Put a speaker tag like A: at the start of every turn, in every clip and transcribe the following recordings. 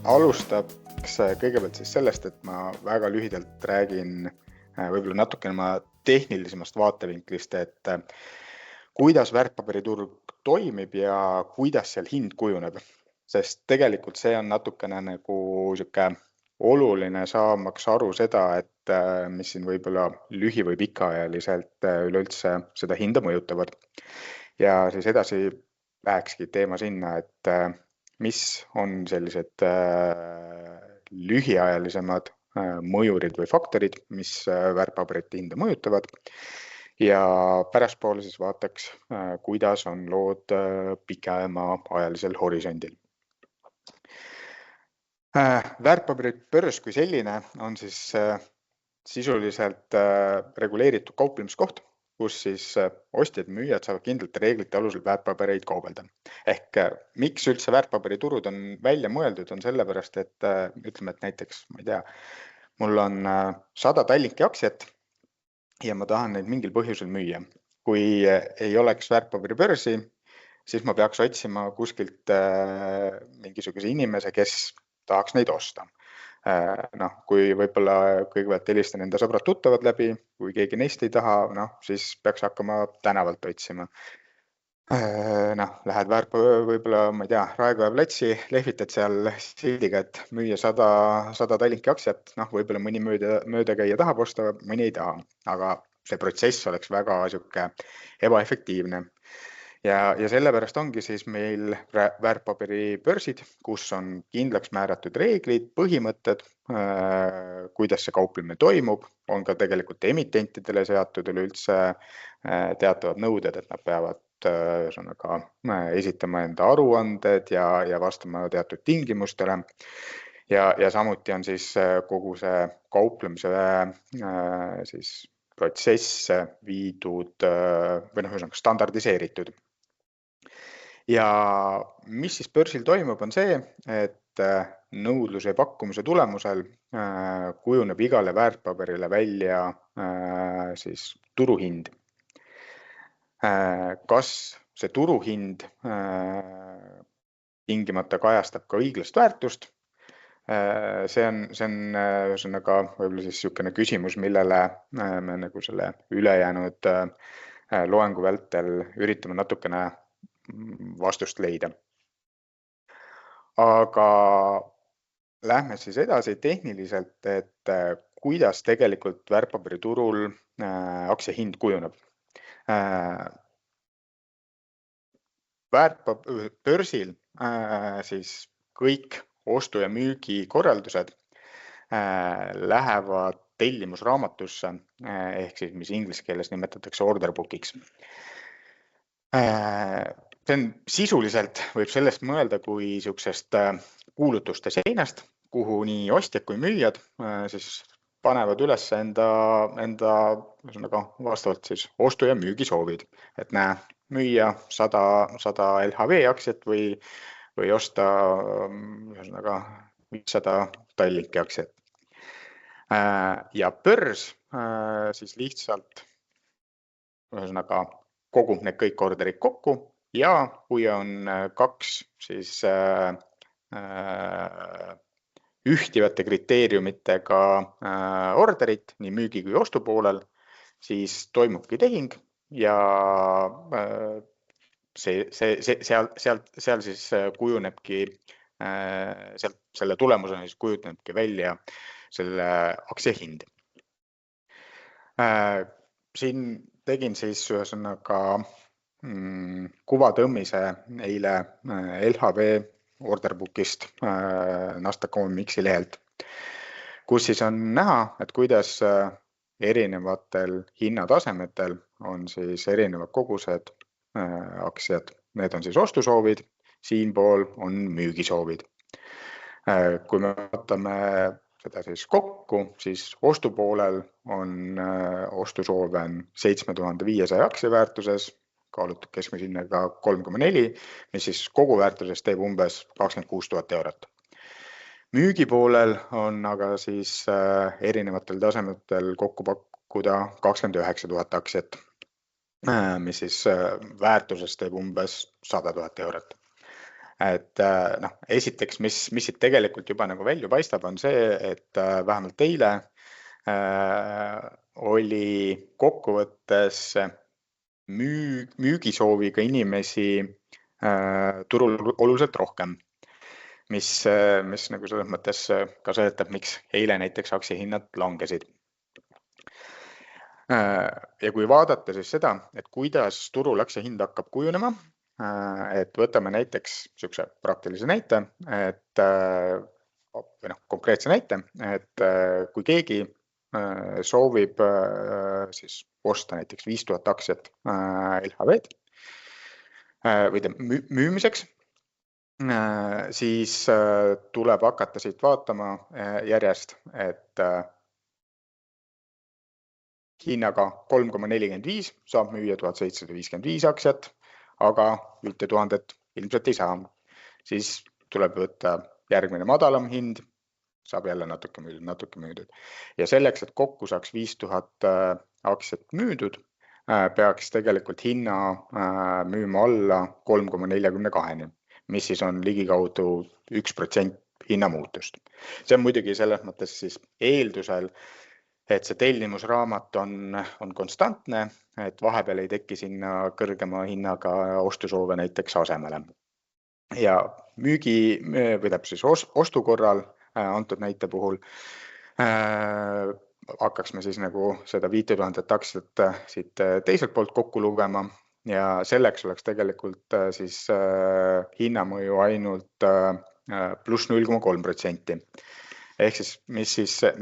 A: Alustaks kõigepealt siis sellest, et ma väga lühidalt räägin võib-olla natukene ma tehnilisemast vaatevinklist, et kuidas väärtpaberiturg toimib ja kuidas seal hind kujuneb. Sest tegelikult see on natukene nagu sihuke oluline saamaks aru seda, et mis siin võib-olla lühi- või pikaajaliselt üleüldse seda hinda mõjutavad. Ja siis edasi lähekski teema sinna, et mis on sellised lühiajalisemad mõjurid või faktorid, mis väärtpaberite hinda mõjutavad. Ja pärastpoole siis vaataks, kuidas on lood pikema ajalisel horisondil. Väärtpaberite börs kui selline on siis sisuliselt reguleeritud kauplemiskoht, kus siis ostjad ja müüjad saavad kindlate reeglite alusel väärtpabereid kaubelda. Ehk miks üldse väärtpaberiturud on välja mõeldud, on sellepärast, et ütleme, et näiteks, ma ei tea, mul on 100 Tallinki aktsiat ja ma tahan neid mingil põhjusel müüa. Kui ei oleks väärtpaberibörsi, siis ma peaks otsima kuskilt mingisuguse inimese, kes tahaks neid osta. Kui võib-olla kõigepealt helistan enda sõbrad tuttavad läbi, kui keegi neist ei taha, siis peaks hakkama tänavalt otsima. Lähed võib-olla, ma ei tea, Raekoja platsi, lehvitad seal sildiga, et müüa 100 Tallinki aktsiat, võib-olla mõni möödakäija tahab osta, mõni ei taha, aga see protsess oleks väga ebaefektiivne. Ja sellepärast ongi siis meil väärtpaberibörsid, kus on kindlaks määratud reeglid, põhimõtted, kuidas see kauplemine toimub, on ka tegelikult emitentidele seatud üleüldse teatavad nõuded, et nad peavad esitama enda aruanded ja vastama teatud tingimustele. Ja samuti on siis kogu see kauplemise siis protsess viidud või standardiseeritud. Ja mis siis börsil toimub, on see, et nõudluse ja pakkumise tulemusel kujuneb igale väärtpaberile välja siis turuhind. Kas see turuhind tingimata kajastab ka õiglast väärtust? See on võib-olla siis niisugune küsimus, millele me nagu selle ülejäänud loengu vältel üritame natukene vastust leida. Aga lähme siis edasi tehniliselt, et kuidas tegelikult väärtpaberiturul aktsiahind kujuneb. Börsil siis kõik ostu- ja müügikorraldused lähevad tellimusraamatusse, ehk siis mis inglise keeles nimetatakse order bookiks. See on sisuliselt, võib sellest mõelda kui niisugusest kuulutuste seinast, kuhu nii ostjad kui müüjad siis panevad üles enda vastavalt siis ostu- ja müügisoovid. Et näe, müüa 100 LHV aktsiat või osta 500 Tallinki aktsiat. Ja börs siis lihtsalt kogub need kõik orderid kokku ja kui on 2 siis ühtivate kriteeriumitega orderit nii müügi kui ostu poolel, siis toimubki tehing ja seal siis kujunebki, selle tulemusena siis kujunebki välja selle aktsia hind. Siin tegin siis kuvatõmmise eile LHV orderbookist Nasdaq OMX-i lehelt, kus siis on näha, et kuidas erinevatel hinnatasemetel on siis erinevad kogused aktsiad. Need on siis ostusoovid, siinpool on müügisoovid. Kui me vaatame seda siis kokku, siis ostupoolel on ostusoove 7500 aktsia väärtuses, kaalutud keskmise hinnaga 3,4, mis siis koguväärtuses teeb umbes 26 000 eurot. Müügi poolel on aga siis erinevatel tasemetel kokku pakkuda 29 000 aktsiat, mis siis väärtuses teeb umbes 100 000 eurot. Et esiteks, mis siit tegelikult juba nagu välja paistab, on see, et vähemalt eile oli kokkuvõttes müügisooviga inimesi turul oluliselt rohkem, mis nagu selles mõttes ka seletab, miks eile näiteks aktsiahinnad langesid. Ja kui vaadata siis seda, et kuidas turul aktsiahind hakkab kujunema, et võtame näiteks niisuguse praktilise näite, et konkreetse näite, et kui keegi soovib siis osta näiteks 5000 aktsiat LHV-d või müümiseks, siis tuleb hakata siit vaatama järjest, et hinnaga 3,45 saab müüa 1755 aktsiat, aga 5000 ilmselt ei saa. Siis tuleb võtta järgmine madalam hind, saab jälle natuke müüdud. Ja selleks, et kokku saaks 5000 aktsiat müüdud, peaks tegelikult hinna müüma alla 3,42-ni, mis siis on ligikaudu 1% hinnamuutust. See on muidugi selles mõttes siis eeldusel, et see tellimusraamat on konstantne, et vahepeal ei teki sinna kõrgema hinnaga ostusoove näiteks asemele. Ja müügi või siis ostu korral antud näite puhul hakkaks me siis nagu seda 5000 aktsiat siit teiselt poolt kokku lugema ja selleks oleks tegelikult siis hinnamõju ainult pluss 0,3%. Ehk siis,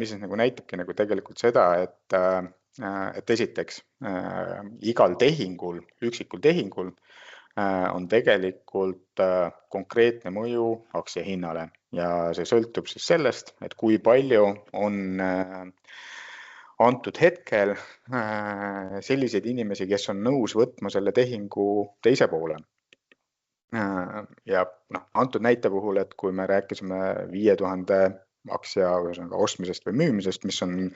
A: mis nagu näitabki nagu tegelikult seda, et esiteks igal tehingul, üksikul tehingul on tegelikult konkreetne mõju aktsiahinnale ja see sõltub siis sellest, et kui palju on antud hetkel selliseid inimesi, kes on nõus võtma selle tehingu teise poole. Ja antud näite puhul, et kui me rääkisime 5000 aktsia ostmisest või müümisest, mis on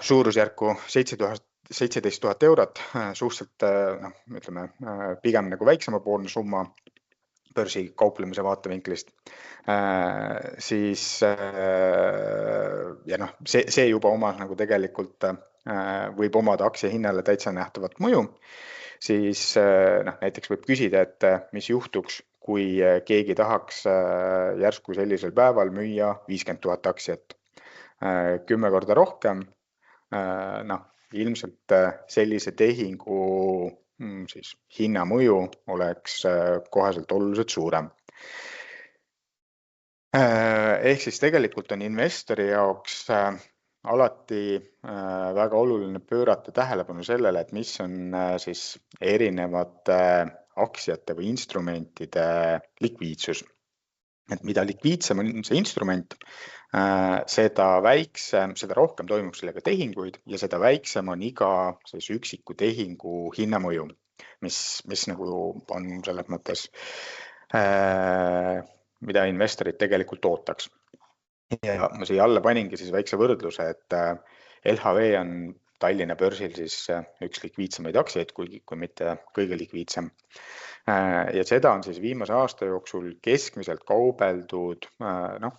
A: suurusjärku 17 000 eurot, suhteliselt ütleme, pigem nagu väiksemapoolne summa börsi kauplemise vaatevinklist, siis ja see juba omas nagu tegelikult võib omada aktsiahinnale täitsa nähtavat mõju, siis näiteks võib küsida, et mis juhtuks, kui keegi tahaks järsku sellisel päeval müüa 50 000 aktsiat 10 korda rohkem, ilmselt sellise tehingu siis hinnamõju oleks koheselt oluliselt suurem. Ehk siis tegelikult on investori jaoks alati väga oluline pöörata tähelepanu sellele, et mis on siis erinevate aktsiate või instrumentide likviidsus. Et mida likviidsem on see instrument, seda rohkem toimub sellega tehinguid ja seda väiksem on iga üksiku tehingu hinnamõju, mis nagu on selles mõttes, mida investorid tegelikult ootaks. Ja ma siia alla paningi siis väikse võrdluse, et LHV on Tallinna börsil siis üks likviidsemaid aktsiaid, kui mitte kõige likviidsem. Ja seda on siis viimase aasta jooksul keskmiselt kaubeldud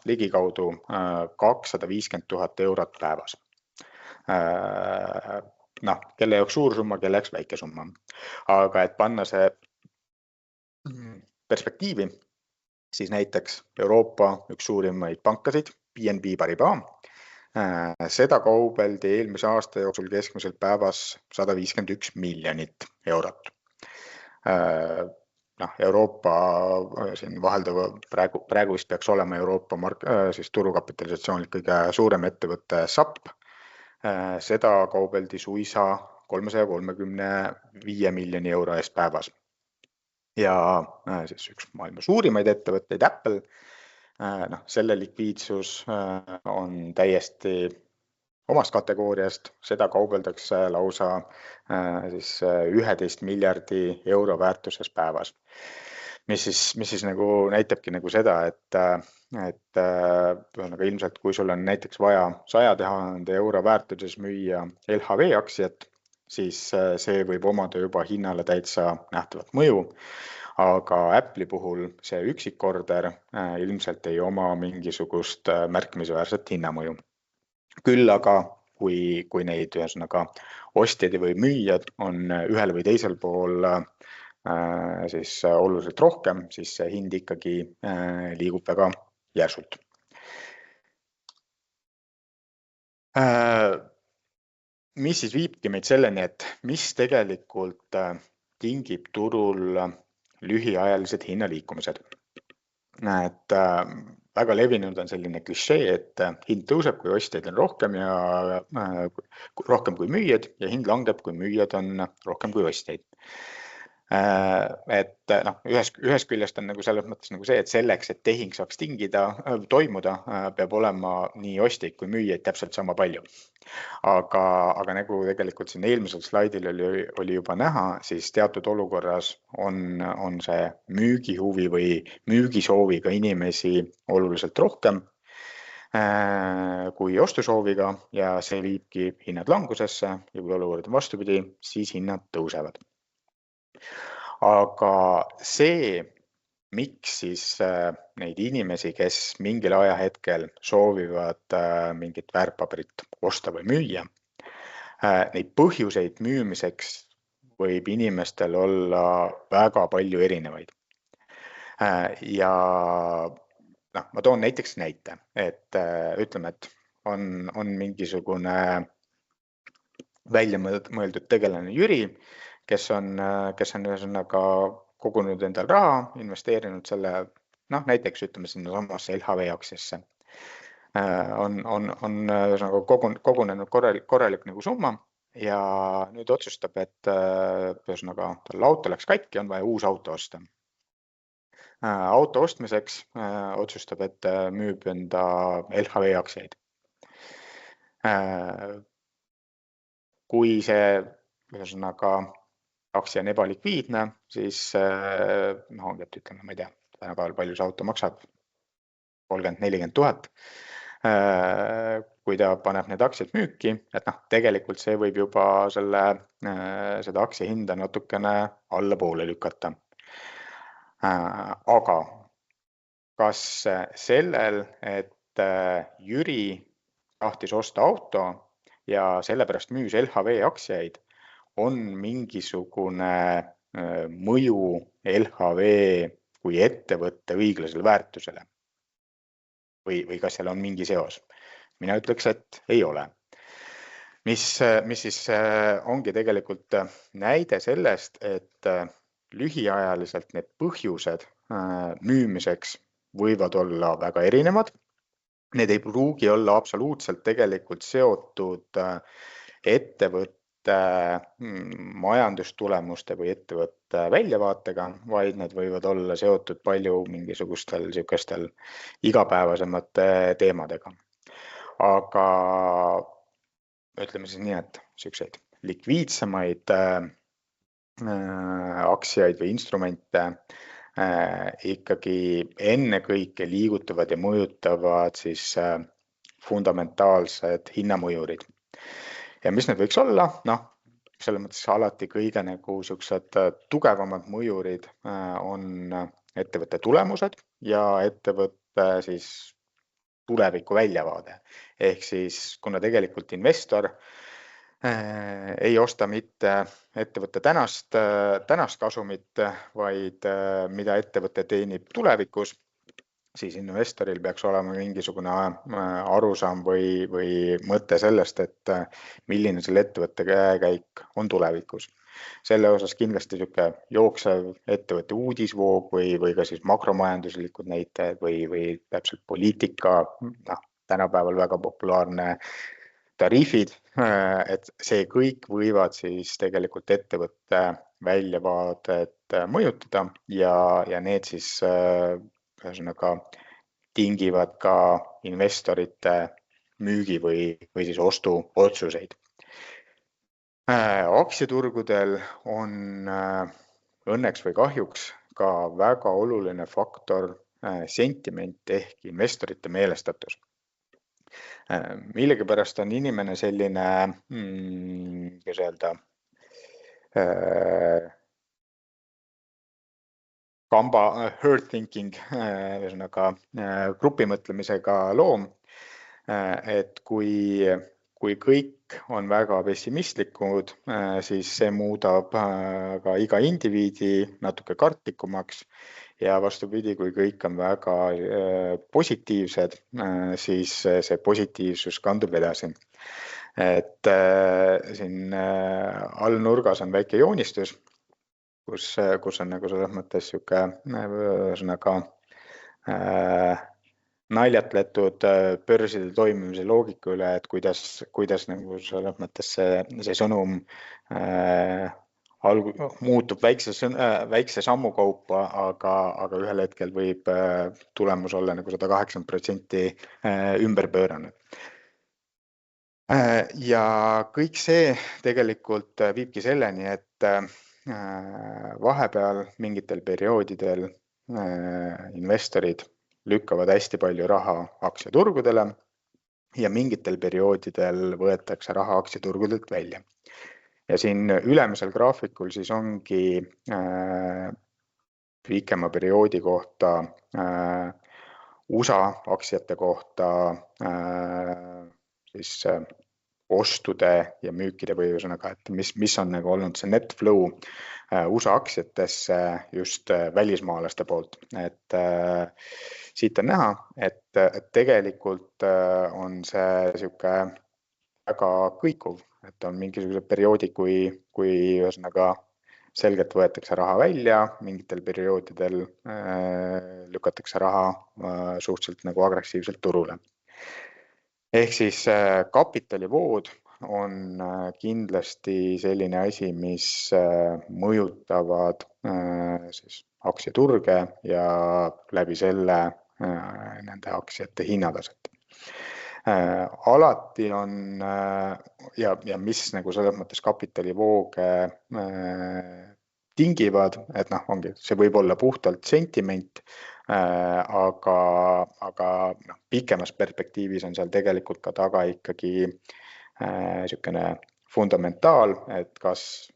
A: ligikaudu 250 000 eurot päevas. Kelle jaoks suur summa, kelle jaoks väike summa. Aga et panna see perspektiivi, siis näiteks Euroopa üks suurimaid pankasid, BNP Paribas, seda kaubeldi eelmise aasta jooksul keskmiselt päevas 151 miljonit eurot. Euroopa siin vaheldava praegu vist peaks olema Euroopa siis turukapitalisatsioonil kõige suurem ettevõtte SAP. Seda kaubeldi suisa 335 miljoni euro eest päevas. Ja siis üks maailma suurimaid ettevõtteid, Apple, selle likviidsus on täiesti omast kategooriast, seda kaubeldakse lausa siis 11 miljardi euro väärtuses päevas. Mis siis nagu näitabki nagu seda, et ilmselt kui sul on näiteks vaja 100 000 euro väärtuses müüa LHV aktsiat, siis see võib omada juba hinnale täitsa nähtavat mõju, aga Apple'i puhul see üksikorder ilmselt ei oma mingisugust märkimisväärset hinnamõju. Küll aga kui neid ühesõnaga ostjad või müüjad on ühel või teisel pool siis oluliselt rohkem, siis see hind ikkagi liigub väga järsult. Mis siis viibki meid selleni, et mis tegelikult tingib turul lühiajalised hinnaliikumised. Et väga levinud on selline klišee, et hind tõuseb, kui ostjaid on rohkem kui müüjad ja hind langeb, kui müüjad on rohkem kui ostjaid. Et ühest küljest on nagu selles mõttes nagu see, et selleks, et tehing saaks toimuda, peab olema nii ostjaid kui müüjaid täpselt sama palju. Aga nagu tegelikult siin eelmisel slaidil oli juba näha, siis teatud olukorras on see müügihuvi või müügisooviga inimesi oluliselt rohkem kui ostusooviga ja see viibki hinnad langusesse ja kui olukord on vastupidi, siis hinnad tõusevad. Aga see, miks siis neid inimesi, kes mingil ajahetkel soovivad mingit väärtpaberit osta või müüa, neid põhjuseid müümiseks võib inimestel olla väga palju erinevaid. Ja ma toon näiteks näite, et ütleme, et on mingisugune välja mõeldud tegelane Jüri, kes on ühesõnaga kogunud endal raha, investeerinud selle, näiteks ütleme sinna samasse LHV aktsiasse. On kogunenud korralik nagu summa ja nüüd otsustab, et ühesõnaga tal auto läks katki, on vaja uus auto osta. Auto ostmiseks otsustab, et müüb enda LHV aktsiaid. Kui see ühesõnaga aktsia on ebalikviidne, siis ütleme, ma ei tea, tänapäeval palju see auto maksab, 30-40 000. Kui ta paneb need aktsiad müüki, et tegelikult see võib juba seda aktsia hinda natukene allapoole lükata. Aga kas sellel, et Jüri tahtis osta auto ja sellepärast müüs LHV aktsiaid, on mingisugune mõju LHV kui ettevõtte õiglasele väärtusele või kas seal on mingi seos? Mina ütleks, et ei ole. Mis siis ongi tegelikult näide sellest, et lühiajaliselt need põhjused müümiseks võivad olla väga erinevad. Need ei pruugi olla absoluutselt tegelikult seotud ettevõtte majandustulemuste või ettevõtte väljavaatega, vaid need võivad olla seotud palju mingisugustel sihukestel igapäevasemate teemadega. Aga ütleme siis nii, et sihukseid likviidsemaid aktsiaid või instrumente ikkagi ennekõike liigutavad ja mõjutavad siis fundamentaalsed hinnamõjurid. Ja mis need võiks olla? Selles mõttes alati kõige nagu siuksed tugevamad mõjurid on ettevõtte tulemused ja ettevõtte siis tuleviku väljavaade. Ehk siis, kuna tegelikult investor ei osta mitte ettevõtte tänast kasumit, vaid mida ettevõte teenib tulevikus, siis investoril peaks olema mingisugune arusaam või mõte sellest, et milline selle ettevõtte käekäik on tulevikus. Selle osas kindlasti sihuke jooksev ettevõtte uudisvoog või ka siis makromajanduslikud näitajad või täpselt poliitika, tänapäeval väga populaarne tariifid, et see kõik võivad siis tegelikult ettevõtte väljavaadet mõjutada ja need siis ühesõnaga tingivad ka investorite müügi või siis ostuotsuseid. Aktsiaturgudel on õnneks või kahjuks ka väga oluline faktor sentiment ehk investorite meelestatus. Millegipärast on inimene selline, kuidas öelda, herd thinking, ühesõnaga grupimõtlemisega loom, et kui kõik on väga pessimistlikud, siis see muudab ka iga indiviidi natuke kartlikumaks ja vastupidi, kui kõik on väga positiivsed, siis see positiivsus kandub edasi. Et siin all nurgas on väike joonistus, kus on nagu selles mõttes ühesõnaga naljatletud börside toimimise loogika üle, et kuidas nagu selles mõttes see sõnum muutub väikse sammu kaupa, aga ühel hetkel võib tulemus olla nagu 180% ümber pööranud. Ja kõik see tegelikult viibki selleni, et vahepeal mingitel perioodidel investorid lükkavad hästi palju raha aktsiaturgudele ja mingitel perioodidel võetakse raha aktsiaturgudelt välja. Ja siin ülemisel graafikul siis ongi pikema perioodi kohta USA aktsiate kohta siis ostude ja müükide või ühesõnaga, et mis on nagu olnud see net flow USA aktsiatesse just välismaalaste poolt. Et siit on näha, et tegelikult on see sihuke väga kõikuv, et on mingisugused perioodid, kui ühesõnaga selgelt võetakse raha välja, mingitel perioodidel lükatakse raha suhteliselt nagu agressiivselt turule. Ehk siis kapitalivood on kindlasti selline asi, mis mõjutavad siis aktsiaturge ja läbi selle nende aktsiate hinnataset. Alati on ja mis nagu selles mõttes kapitalivooge tingivad, et ongi, see võib olla puhtalt sentiment, aga pikemas perspektiivis on seal tegelikult ka taga ikkagi niisugune fundamentaal, et kas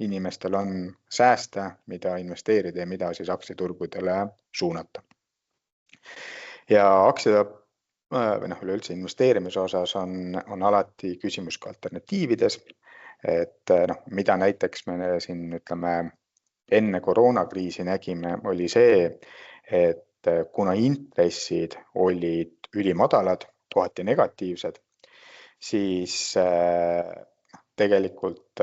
A: inimestel on sääste, mida investeerida ja mida siis aktsiaturgudele suunata. Ja aktsia või üleüldse investeerimise osas on alati küsimus ka alternatiivides, et mida näiteks me siin ütleme enne koroonakriisi nägime, oli see, et kuna intressid olid ülimadalad, kohati negatiivsed, siis tegelikult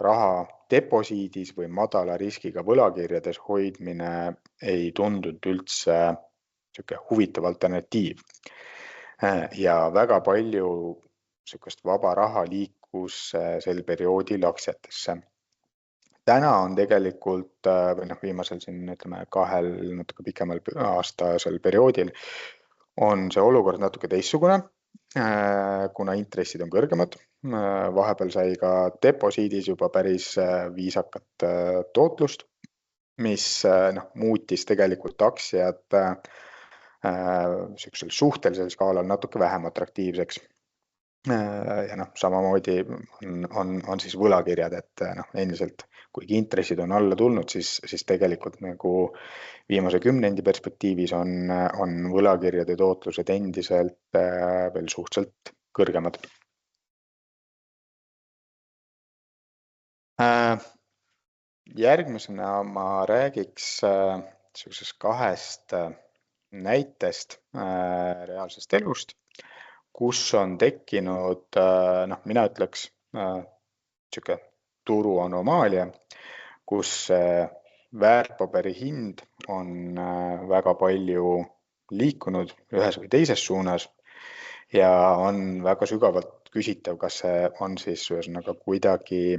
A: raha deposiidis või madala riskiga võlakirjades hoidmine ei tundunud üldse niisugune huvitav alternatiiv. Ja väga palju niisugust vaba raha liikus sel perioodil aktsiatesse. Täna on tegelikult või viimasel siin ütleme 2 natuke pikemal aastasel perioodil on see olukord natuke teistsugune, kuna intressid on kõrgemad. Vahepeal sai ka deposiidis juba päris viisakat tootlust, mis muutis tegelikult aktsiad suhtelisel skaalal natuke vähem atraktiivseks. Ja samamoodi on siis võlakirjad, et endiselt kuigi intressid on alla tulnud, siis tegelikult nagu viimase 10 perspektiivis on võlakirjade tootlused endiselt veel suhteliselt kõrgemad. Järgmisena ma räägiks niisugusest 2 näitest reaalsest elust, kus on tekkinud, mina ütleks, niisugune turu anomaalia, kus väärtpaberi hind on väga palju liikunud ühes või teises suunas ja on väga sügavalt küsitav, kas see on siis ühesõnaga kuidagi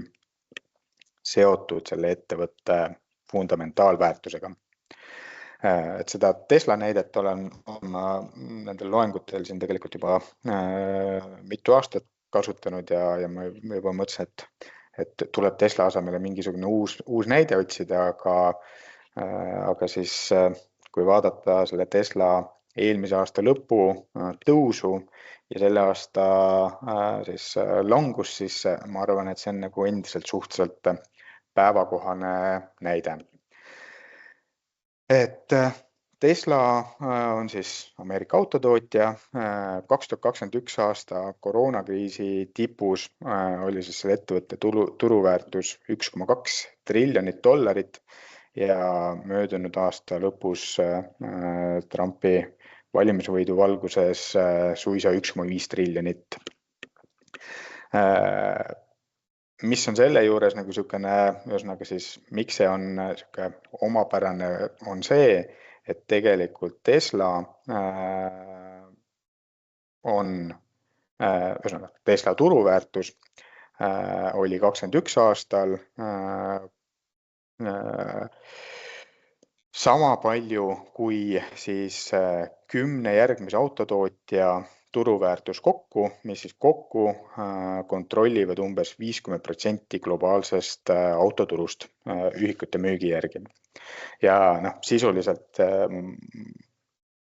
A: seotud selle ettevõtte fundamentaalväärtusega. Et seda Tesla näidet olen ma nendel loengutel siin tegelikult juba mitu aastat kasutanud ja ma juba mõtlesin, et tuleb Tesla asemele mingisugune uus näide otsida, aga siis kui vaadata selle Tesla eelmise aasta lõpu tõusu ja selle aasta siis langus, siis ma arvan, et see on nagu endiselt suhteliselt päevakohane näide. Et Tesla on siis Ameerika autotootja. 2021 aasta koroonakriisi tipus oli siis selle ettevõtte turuväärtus $1,2 triljonit ja möödunud aasta lõpus Trumpi valimisvõidu valguses suisa 1,5 triljonit. Mis on selle juures nagu niisugune, ühesõnaga siis, miks see on niisugune omapärane, on see, et tegelikult Tesla on, ühesõnaga Tesla turuväärtus oli 2021 aastal sama palju kui siis 10 järgmise autotootja turuväärtus kokku, mis siis kokku kontrollivad umbes 50% globaalsest autoturust ühikute müügi järgi. Ja sisuliselt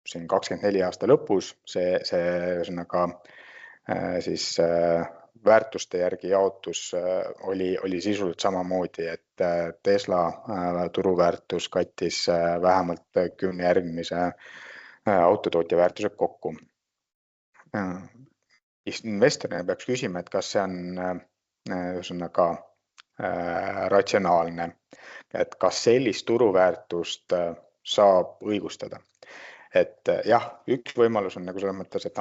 A: siin 24 aasta lõpus see ühesõnaga siis väärtuste järgi jaotus oli sisuliselt samamoodi, et Tesla turuväärtus kattis vähemalt 10 järgmise autotootja väärtused kokku. Investorina peaks küsima, et kas see on ühesõnaga ratsionaalne, et kas sellist turuväärtust saab õigustada. Et jah, üks võimalus on nagu selles mõttes, et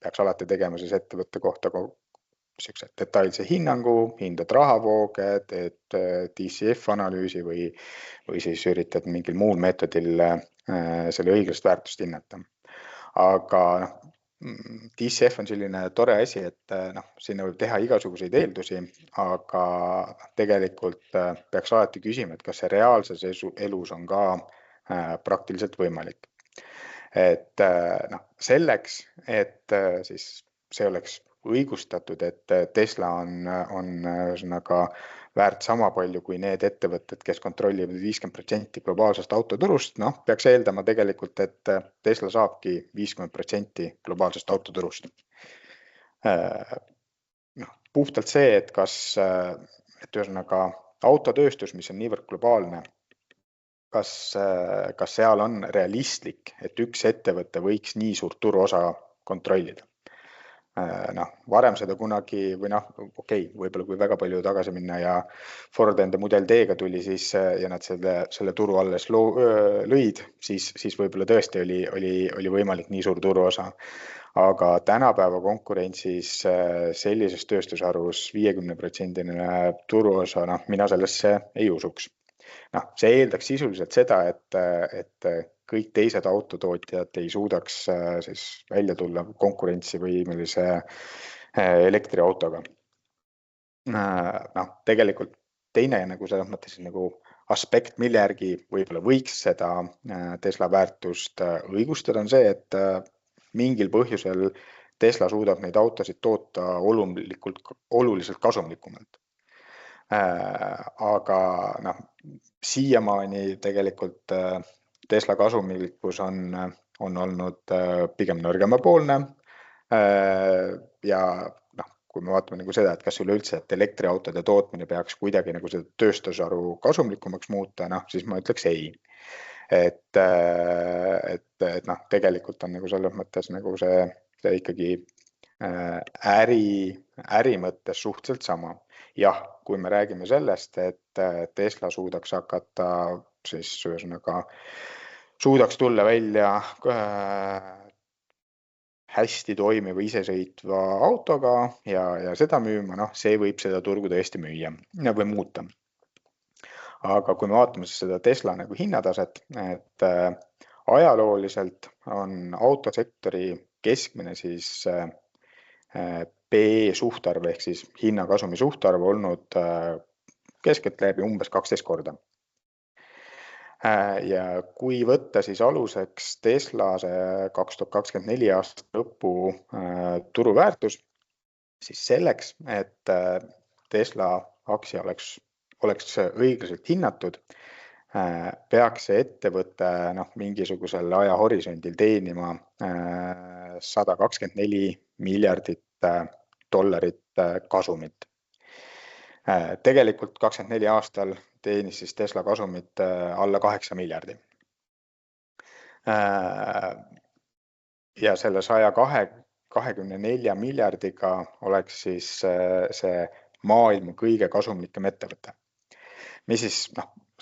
A: peaks alati tegema siis ettevõtte kohta sellised detailse hinnangu, hindad rahavooge, teed DCF analüüsi või siis üritad mingil muul meetodil selle õiglast väärtust hinnata. Aga DCF on selline tore asi, et sinna võib teha igasuguseid eeldusi, aga tegelikult peaks alati küsima, et kas see reaalses elus on ka praktiliselt võimalik. Et selleks, et siis see oleks õigustatud, et Tesla on ühesõnaga väärt sama palju kui need ettevõtted, kes kontrollivad 50% globaalsest autoturust, peaks eeldama tegelikult, et Tesla saabki 50% globaalsest autoturust. Puhtalt see, et et ühesõnaga autotööstus, mis on niivõrd globaalne, kas seal on realistlik, et üks ettevõte võiks nii suurt turuosa kontrollida. Varem seda kunagi või võib-olla kui väga palju tagasi minna ja Ford enda Model D-ga tuli siis ja nad selle turu alles lõid, siis võib-olla tõesti oli võimalik nii suur turuosa. Aga tänapäeva konkurentsis sellises tööstusharus 50% turuosa, mina sellesse ei usuks. See eeldaks sisuliselt seda, et kõik teised autotootjad ei suudaks siis välja tulla konkurentsivõimelise elektriautoga. Tegelikult teine nagu selles mõttes nagu aspekt, mille järgi võib-olla võiks seda Tesla väärtust õigustada, on see, et mingil põhjusel Tesla suudab neid autosid toota oluliselt kasumlikumalt. Aga siiamaani tegelikult Tesla kasumlikkus on olnud pigem nõrgemapoolne ja kui me vaatame nagu seda, et kas üleüldse, et elektriautode tootmine peaks kuidagi nagu seda tööstusharu kasumlikumaks muuta, siis ma ütleks ei. Et tegelikult on nagu selles mõttes nagu see ikkagi äri mõttes suhteliselt sama. Jah, kui me räägime sellest, et Tesla suudaks hakata siis ühesõnaga suudaks tulla välja hästi toimiva isesõitva autoga ja seda müüma, see võib seda turgu tõesti müüa või muuta. Aga kui me vaatame seda Tesla nagu hinnataset, et ajalooliselt on autosektori keskmine siis PE suhtarv ehk siis hinnakasumi suhtarv olnud keskeltläbi umbes 12 korda. Ja kui võtta siis aluseks Tesla see 2024 aasta lõpu turuväärtus, siis selleks, et Tesla aktsia oleks õiglaselt hinnatud, peaks see ettevõte mingisugusel ajahorisondil teenima $124 miljardit kasumit. Tegelikult 24 aastal teenis siis Tesla kasumit alla 8 miljardi. Ja selle 124 miljardiga oleks siis see maailma kõige kasumlikum ettevõte. Mis siis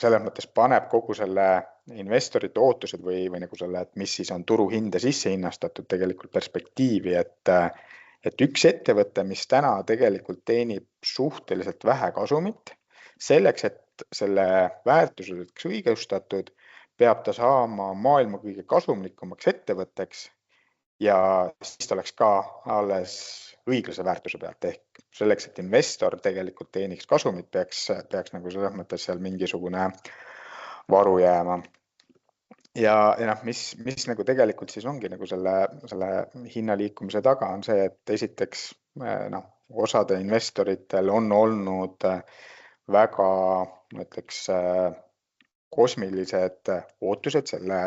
A: selles mõttes paneb kogu selle investorite ootused või nagu selle, et mis siis on turuhinde sisse hinnastatud tegelikult perspektiivi, et üks ettevõte, mis täna tegelikult teenib suhteliselt vähe kasumit, selleks, et selle väärtus oleks õigustatud, peab ta saama maailma kõige kasumlikumaks ettevõtteks ja siis ta oleks ka alles õiglase väärtuse pealt ehk selleks, et investor tegelikult teeniks kasumit, peaks nagu selles mõttes seal mingisugune varu jääma. Ja mis nagu tegelikult siis ongi nagu selle hinnaliikumise taga on see, et esiteks osade investoritel on olnud väga, ma ütleks, kosmilised ootused selle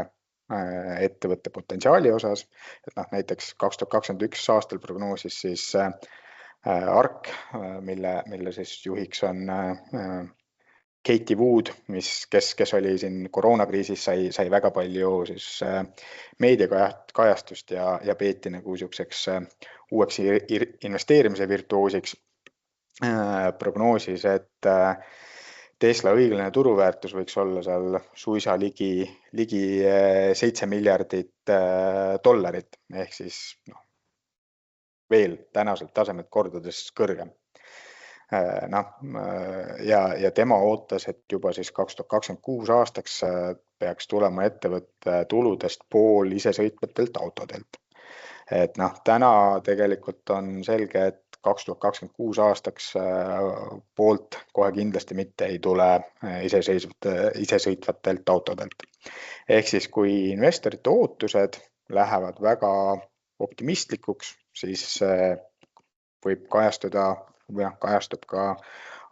A: ettevõtte potentsiaali osas, et näiteks 2021 aastal prognoosis siis ARK, mille siis juhiks on Katie Wood, kes oli siin koroonakriisis, sai väga palju siis meediakajastust ja peeti nagu selliseks uueks investeerimise virtuoosiks, prognoosis, et Tesla õiglane turuväärtus võiks olla seal suisa ligi $7 miljardit ehk siis veel tänaselt tasemelt kordades kõrgem. Ja tema ootas, et juba siis 2026 aastaks peaks tulema ettevõtte tuludest pool isesõitvatelt autodelt. Et täna tegelikult on selge, et 2026 aastaks poolt kohe kindlasti mitte ei tule isesõitvatelt autodelt. Ehk siis, kui investorite ootused lähevad väga optimistlikuks, siis võib kajastub ka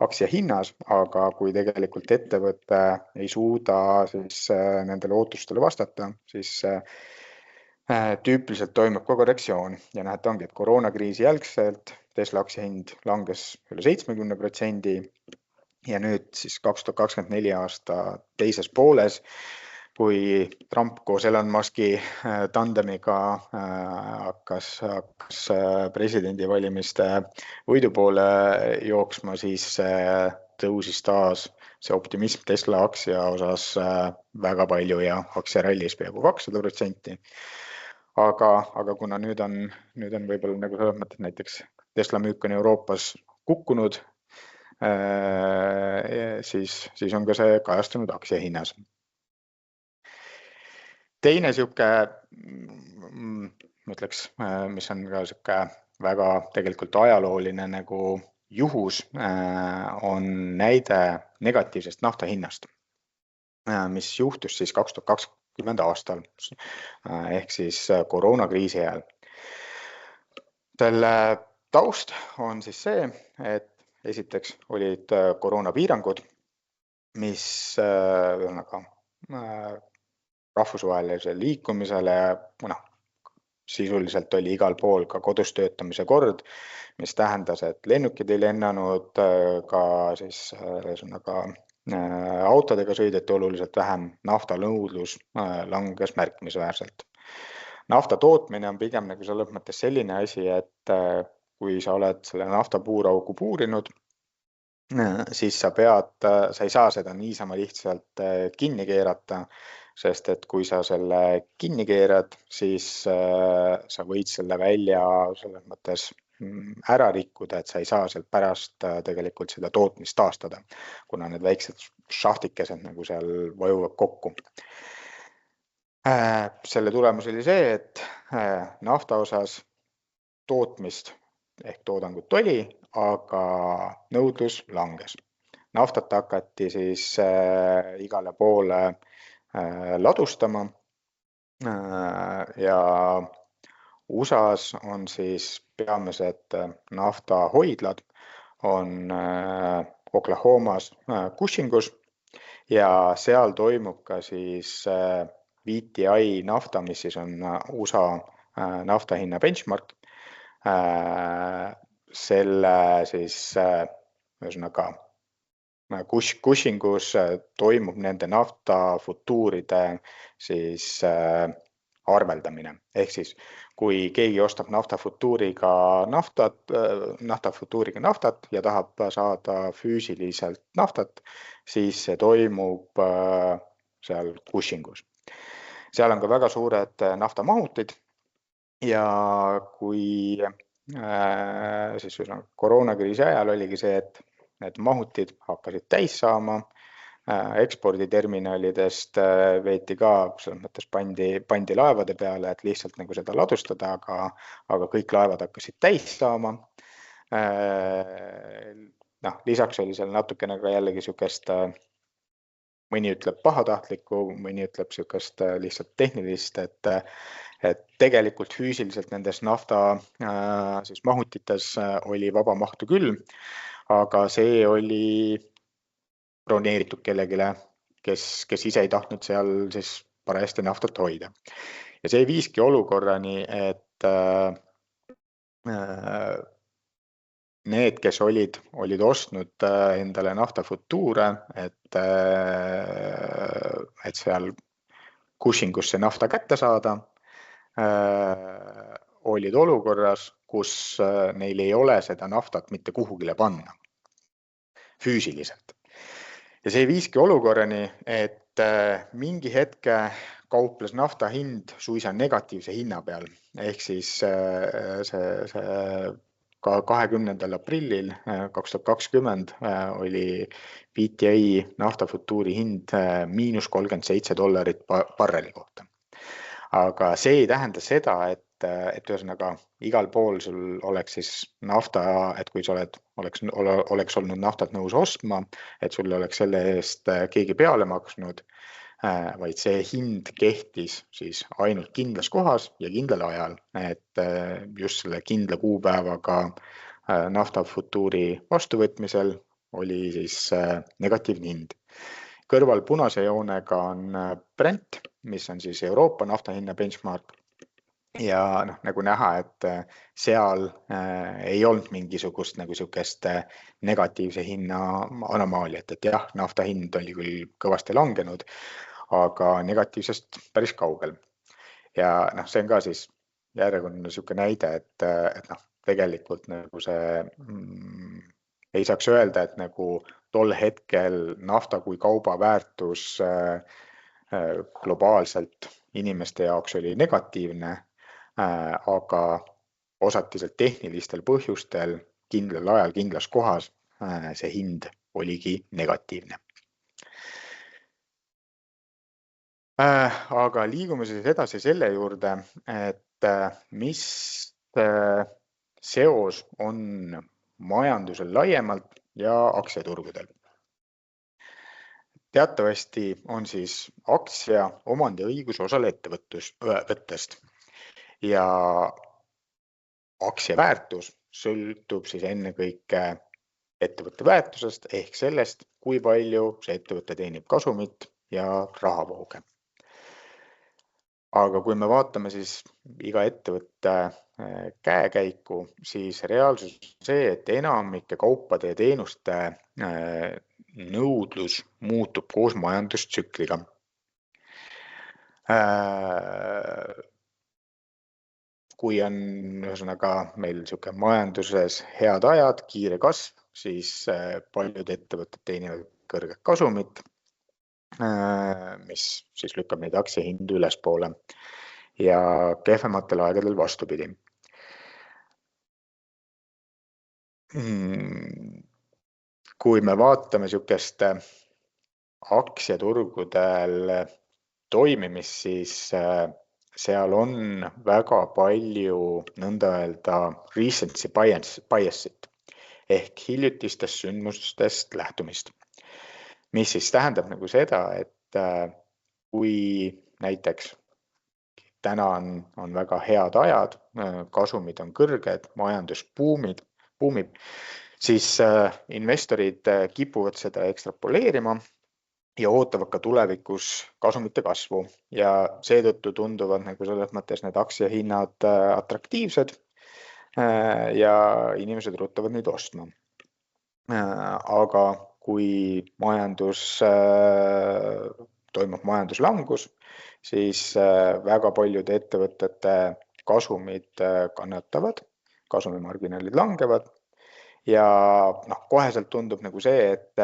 A: aktsia hinnas, aga kui tegelikult ettevõte ei suuda siis nendele ootustele vastata, siis tüüpiliselt toimub ka korrektsioon ja et ongi, et koroonakriisi jälgselt Tesla aktsia hind langes üle 70% ja nüüd siis 2024 aasta teises pooles, kui Trump koos Elon Muski tandemiga hakkas presidendivalimiste võidu poole jooksma, siis tõusis taas see optimism Tesla aktsia osas väga palju ja aktsia rallis peaaegu 200%. Aga kuna nüüd on võib-olla nagu selles mõttes näiteks Tesla müük on Euroopas kukkunud, siis on ka see kajastunud aktsia hinnas. Teine siuke, mõtleks, mis on ka siuke väga tegelikult ajalooline nagu juhus, on näide negatiivsest nafta hinnast, mis juhtus siis 2020 aastal ehk siis koroonakriisi ajal. Selle taust on siis see, et esiteks olid koroonapiirangud, mis rahvusvahelisele liikumisele, sisuliselt oli igal pool ka kodus töötamise kord, mis tähendas, et lennukid ei lennanud, ka siis autodega sõideti oluliselt vähem, naftanõudlus langes märkimisväärselt. Nafta tootmine on pigem nagu selles mõttes selline asi, et kui sa oled selle naftapuuraugu puurinud, siis sa ei saa seda niisama lihtsalt kinni keerata, sest et kui sa selle kinni keerad, siis sa võid selle välja selles mõttes ära rikkuda, et sa ei saa sealt pärast tegelikult seda tootmist taastada, kuna need väiksed šahtikesed nagu seal vajuvad kokku. Selle tulemus oli see, et nafta osas tootmist ehk toodangut oli, aga nõudlus langes. Naftat hakati siis igale poole ladustama. Ja USA-s on siis peamised naftahoidlad on Oklahomas Cushingus ja seal toimub ka siis VTI nafta, mis siis on USA naftahinna benchmark. Selle siis ühesõnaga Cushingus toimub nende naftafutuuride siis arveldamine. Ehk siis, kui keegi ostab naftafutuuriga naftat ja tahab saada füüsiliselt naftat, siis see toimub seal Cushingus. Seal on ka väga suured naftamahutid ja kui siis koroonakriisi ajal oligi see, et need mahutid hakkasid täis saama, eksporditerminalidest veeti ka, selles mõttes pandi laevade peale, et lihtsalt nagu seda ladustada, aga kõik laevad hakkasid täis saama. Lisaks oli seal natukene ka jällegi sükest, mõni ütleb pahatahtlikku, mõni ütleb sükest lihtsalt tehnilist, et tegelikult füüsiliselt nendes nafta siis mahutites oli vaba mahtu küll, aga see oli broneeritud kellegile, kes ise ei tahtnud seal siis parajasti naftat hoida. Ja see viiski olukorrani, et need, kes olid ostnud endale naftafutuure, et seal Cushingus see nafta kätte saada, olid olukorras, kus neil ei ole seda naftat mitte kuhugile panna füüsiliselt. Ja see viiski olukorrani, et mingi hetke kauples nafta hind suisa negatiivse hinna peal. Ehk siis see ka 20. aprillil 2020 oli VTI naftafutuuri hind $-37 barreli kohta. Aga see ei tähenda seda, et ühesõnaga igal pool sul oleks siis nafta, et kui sa oleks olnud naftat nõus ostma, et sul oleks selle eest keegi peale maksnud, vaid see hind kehtis siis ainult kindlas kohas ja kindlal ajal, et just selle kindla kuupäevaga naftafutuuri vastuvõtmisel oli siis negatiivne hind. Kõrval punase joonega on Brent, mis on siis Euroopa naftahinna benchmark. Ja nagu näha, et seal ei olnud mingisugust nagu sükest negatiivse hinna anomaaliat, et jah, nafta hind oli küll kõvasti langenud, aga negatiivsest päris kaugel. Ja see on ka siis järjekordne süke näide, et tegelikult nagu see ei saaks öelda, et nagu tol hetkel nafta kui kauba väärtus globaalselt inimeste jaoks oli negatiivne, aga osatiselt tehnilistel põhjustel kindlal ajal kindlas kohas see hind oligi negatiivne. Aga liigume siis edasi selle juurde, et mis seos on majandusel laiemalt ja aktsiaturgudel. Teatavasti on siis aktsia omandiõigus osale ettevõttest. Ja aktsia väärtus sõltub siis ennekõike ettevõtte väärtusest ehk sellest, kui palju see ettevõte teenib kasumit ja rahavooge. Aga kui me vaatame siis iga ettevõtte käekäiku, siis reaalsus on see, et enamike kaupade ja teenuste nõudlus muutub koos majandustsükliga. Kui on ühesõnaga meil majanduses head ajad, kiire kasv, siis paljud ettevõtted teenivad kõrget kasumit, mis siis lükkab neid aktsiahindu ülespoole ja kehvematel aegadel vastupidi. Kui me vaatame sükest aktsiaturgudel toimimist, siis seal on väga palju nõnda öelda recency bias'it ehk hiljutistest sündmustest lähtumist, mis siis tähendab nagu seda, et kui näiteks täna on väga head ajad, kasumid on kõrged, majandus buumib, siis investorid kipuvad seda ekstrapoleerima ja ootavad ka tulevikus kasumite kasvu ja seetõttu tunduvad nagu selles mõttes need aktsiahinnad atraktiivsed ja inimesed ruttavad neid ostma. Aga kui toimub majanduslangus, siis väga paljude ettevõtete kasumid kannatavad, kasumimarginaalid langevad ja koheselt tundub nagu see, et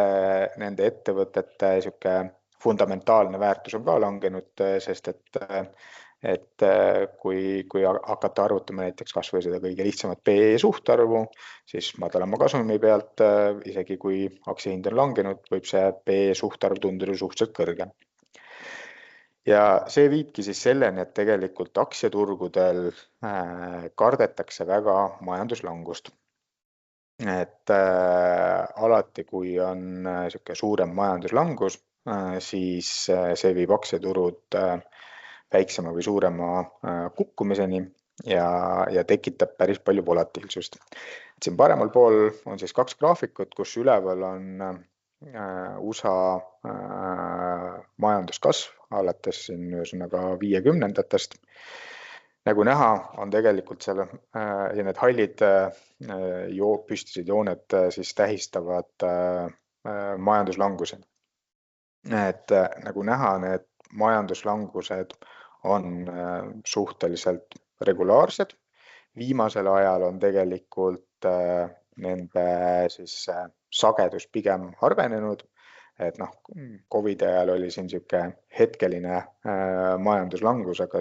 A: nende ettevõtete sihuke fundamentaalne väärtus on ka langenud, sest et kui hakata arvutama näiteks kas või seda kõige lihtsamat PE suhtarvu, siis madalama kasumi pealt, isegi kui aktsiahind on langenud, võib see PE suhtarv tunduda suhteliselt kõrge. Ja see viibki siis selleni, et tegelikult aktsiaturgudel kardetakse väga majanduslangust. Et alati, kui on sihuke suurem majanduslangus, siis see viib aktsiaturud väiksema või suurema kukkumiseni ja tekitab päris palju volatiilsust. Siin paremal pool on siis 2 graafikut, kus üleval on USA majanduskasv alates siin ühesõnaga 50-ndatest. Nagu näha, on tegelikult seal ja need hallid püstised jooned siis tähistavad majanduslangused. Et nagu näha, need majanduslangused on suhteliselt regulaarsed. Viimasel ajal on tegelikult nende siis sagedus pigem harvenenud. Et COVID ajal oli siin sihuke hetkeline majanduslangus, aga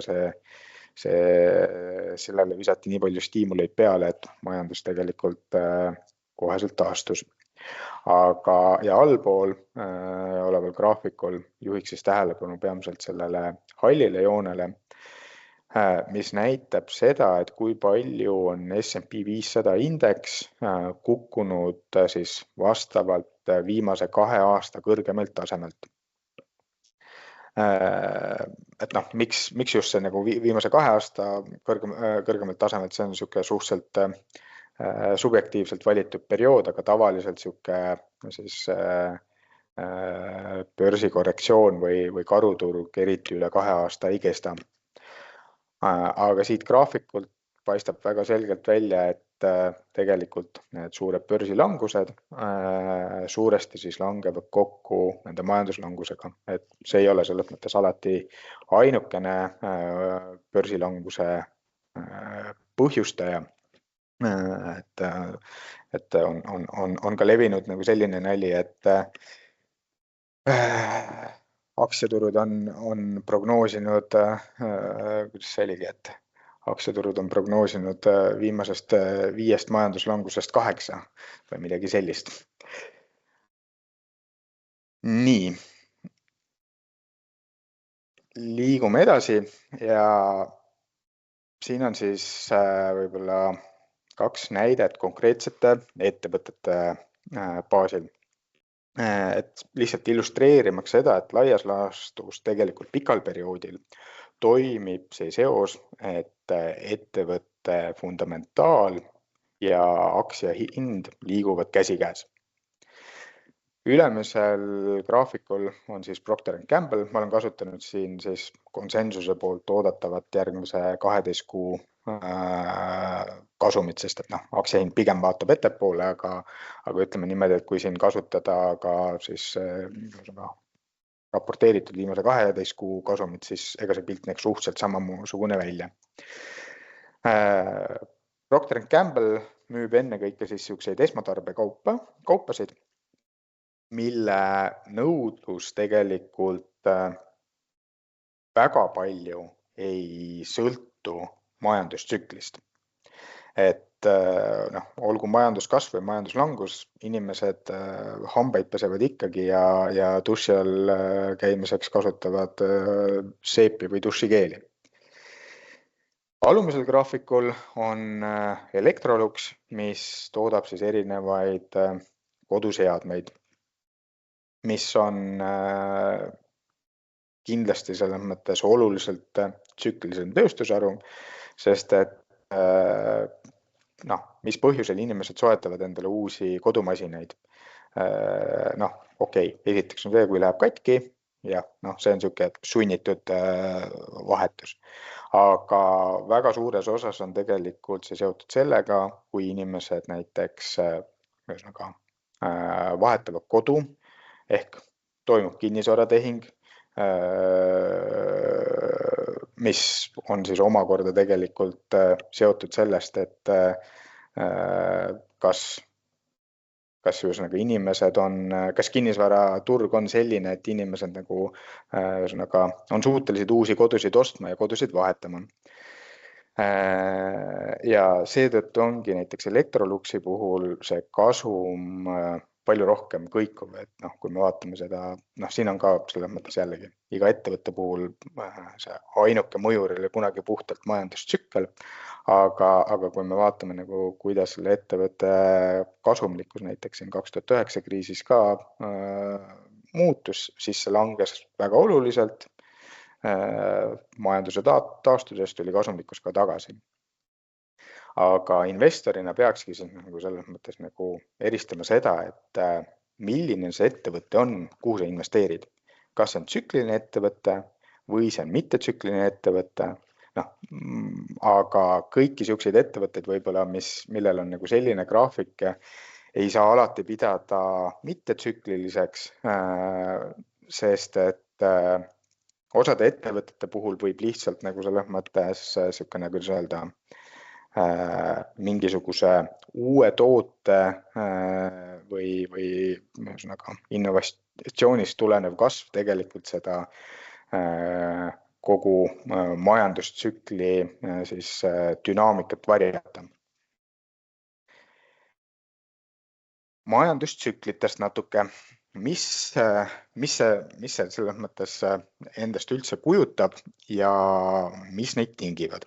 A: sellele visati nii palju stiimuleid peale, et majandus tegelikult koheselt taastus. Ja allpool oleval graafikul juhiks siis tähelepanu peamiselt sellele hallile joonele, mis näitab seda, et kui palju on S&P 500 indeks kukkunud siis vastavalt viimase 2 aasta kõrgemalt tasemelt. Et miks just see nagu viimase 2 aasta kõrgemalt tasemelt, see on sihuke suhteliselt subjektiivselt valitud periood, aga tavaliselt sihuke siis börsikorrektsioon või karuturg eriti üle 2 aasta ei kesta. Aga siit graafikult paistab väga selgelt välja, et tegelikult need suured börsilangused suuresti siis langevad kokku nende majanduslangusega. Et see ei ole selles mõttes alati ainukene börsilanguse põhjustaja. Et on ka levinud nagu selline nali, et aktsiaturud on prognoosinud, kuidas see oligi, et aktsiaturud on prognoosinud viimasest 5 majanduslangusest 8 või midagi sellist. Nii. Liigume edasi ja siin on siis võib-olla 2 näidet konkreetsete ettevõtete baasil. Et lihtsalt illustreerimaks seda, et laias laastus tegelikult pikal perioodil toimib see seos, et ettevõtte fundamentaal ja aktsiahind liiguvad käsikäes. Ülemisel graafikul on siis Procter & Gamble. Ma olen kasutanud siin siis konsensuse poolt oodatavat järgmise 12 kuu kasumit, sest et aktsiahind pigem vaatab ettepoole, aga ütleme niimoodi, et kui siin kasutada ka siis raporteeritud viimase 12 kuu kasumit, siis ega see pilt näeks suhteliselt samasugune välja. Procter & Gamble müüb ennekõike siis siukseid esmatarbekaupasid, mille nõudlus tegelikult väga palju ei sõltu majandustsüklist. Et olgu majanduskasv või majanduslangus, inimesed hambaid pesevad ikkagi ja duši all käimiseks kasutavad seepi või dušikeeli. Alumisel graafikul on Electrolux, mis toodab siis erinevaid koduseadmeid, mis on kindlasti selles mõttes oluliselt tsüklilisem tööstusharu, sest et mis põhjusel inimesed soetavad endale uusi kodumasinaid. Okei, esiteks on see, kui läheb katki ja see on niisugune sunnitud vahetus. Aga väga suures osas on tegelikult see seotud sellega, kui inimesed näiteks vahetavad kodu ehk toimub kinnisvaratehing, mis on siis omakorda tegelikult seotud sellest, et kas inimesed kas kinnisvaraturg on selline, et inimesed on suutelised uusi kodusid ostma ja kodusid vahetama. Ja seetõttu ongi näiteks Electroluxi puhul see kasum palju rohkem kõikuv, et kui me vaatame seda, siin on ka selles mõttes jällegi iga ettevõtte puhul see ainuke mõjur oli kunagi puhtalt majandustsükkel, aga kui me vaatame kuidas selle ettevõtte kasumlikkus näiteks 2009 kriisis ka muutus, siis see langes väga oluliselt. Majanduse taastudes tuli kasumlikkus ka tagasi. Aga investorina peakski selles mõttes eristama seda, et milline see ettevõte on, kuhu sa investeerid. Kas see on tsükliline ettevõte või see on mittetsükliline ettevõte. Aga kõiki selliseid ettevõtteid võib-olla, millel on selline graafik, ei saa alati pidada mittetsükliliseks, sest et osade ettevõtete puhul võib lihtsalt selles mõttes kuidas öelda, mingisuguse uue toote või innovatsioonist tulenev kasv tegelikult seda kogu majandustsükli dünaamikat varjata. Majandustsüklitest natuke. Mis see selles mõttes endast üldse kujutab ja mis neid tingivad?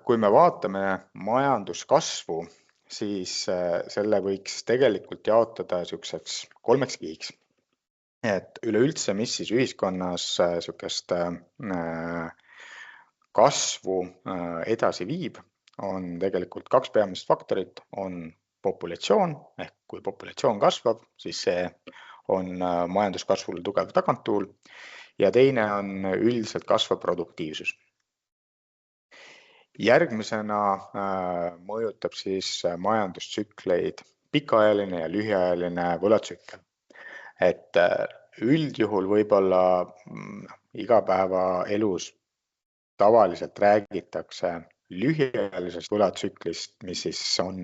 A: Kui me vaatame majanduskasvu, siis selle võiks tegelikult jaotada selliseks 3 kihiks. Et üleüldse, mis siis ühiskonnas sellist kasvu edasi viib, on tegelikult 2 peamist faktorit, on populatsioon, ehk kui populatsioon kasvab, siis see on majanduskasvule tugev taganttuul ja teine on üldiselt kasvav produktiivsus. Järgmisena mõjutab siis majandustsükleid pikaajaline ja lühiajaline võlatsükkel. Et üldjuhul võib-olla igapäevaelus tavaliselt räägitakse lühiajalisest võlatsüklist, mis siis on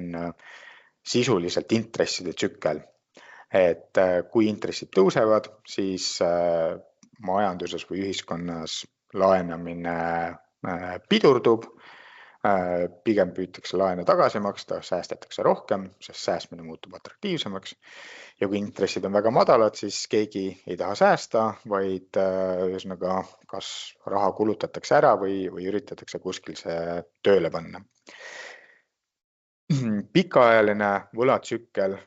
A: sisuliselt intresside tsükkel. Et kui intressid tõusevad, siis majanduses või ühiskonnas laenamine pidurdub, pigem püütakse laene tagasi maksta, säästetakse rohkem, sest säästmine muutub atraktiivsemaks. Ja kui intressid on väga madalad, siis keegi ei taha säästa, vaid kas raha kulutatakse ära või üritatakse kuskil see tööle panna. Pikaajaline võlatsükkel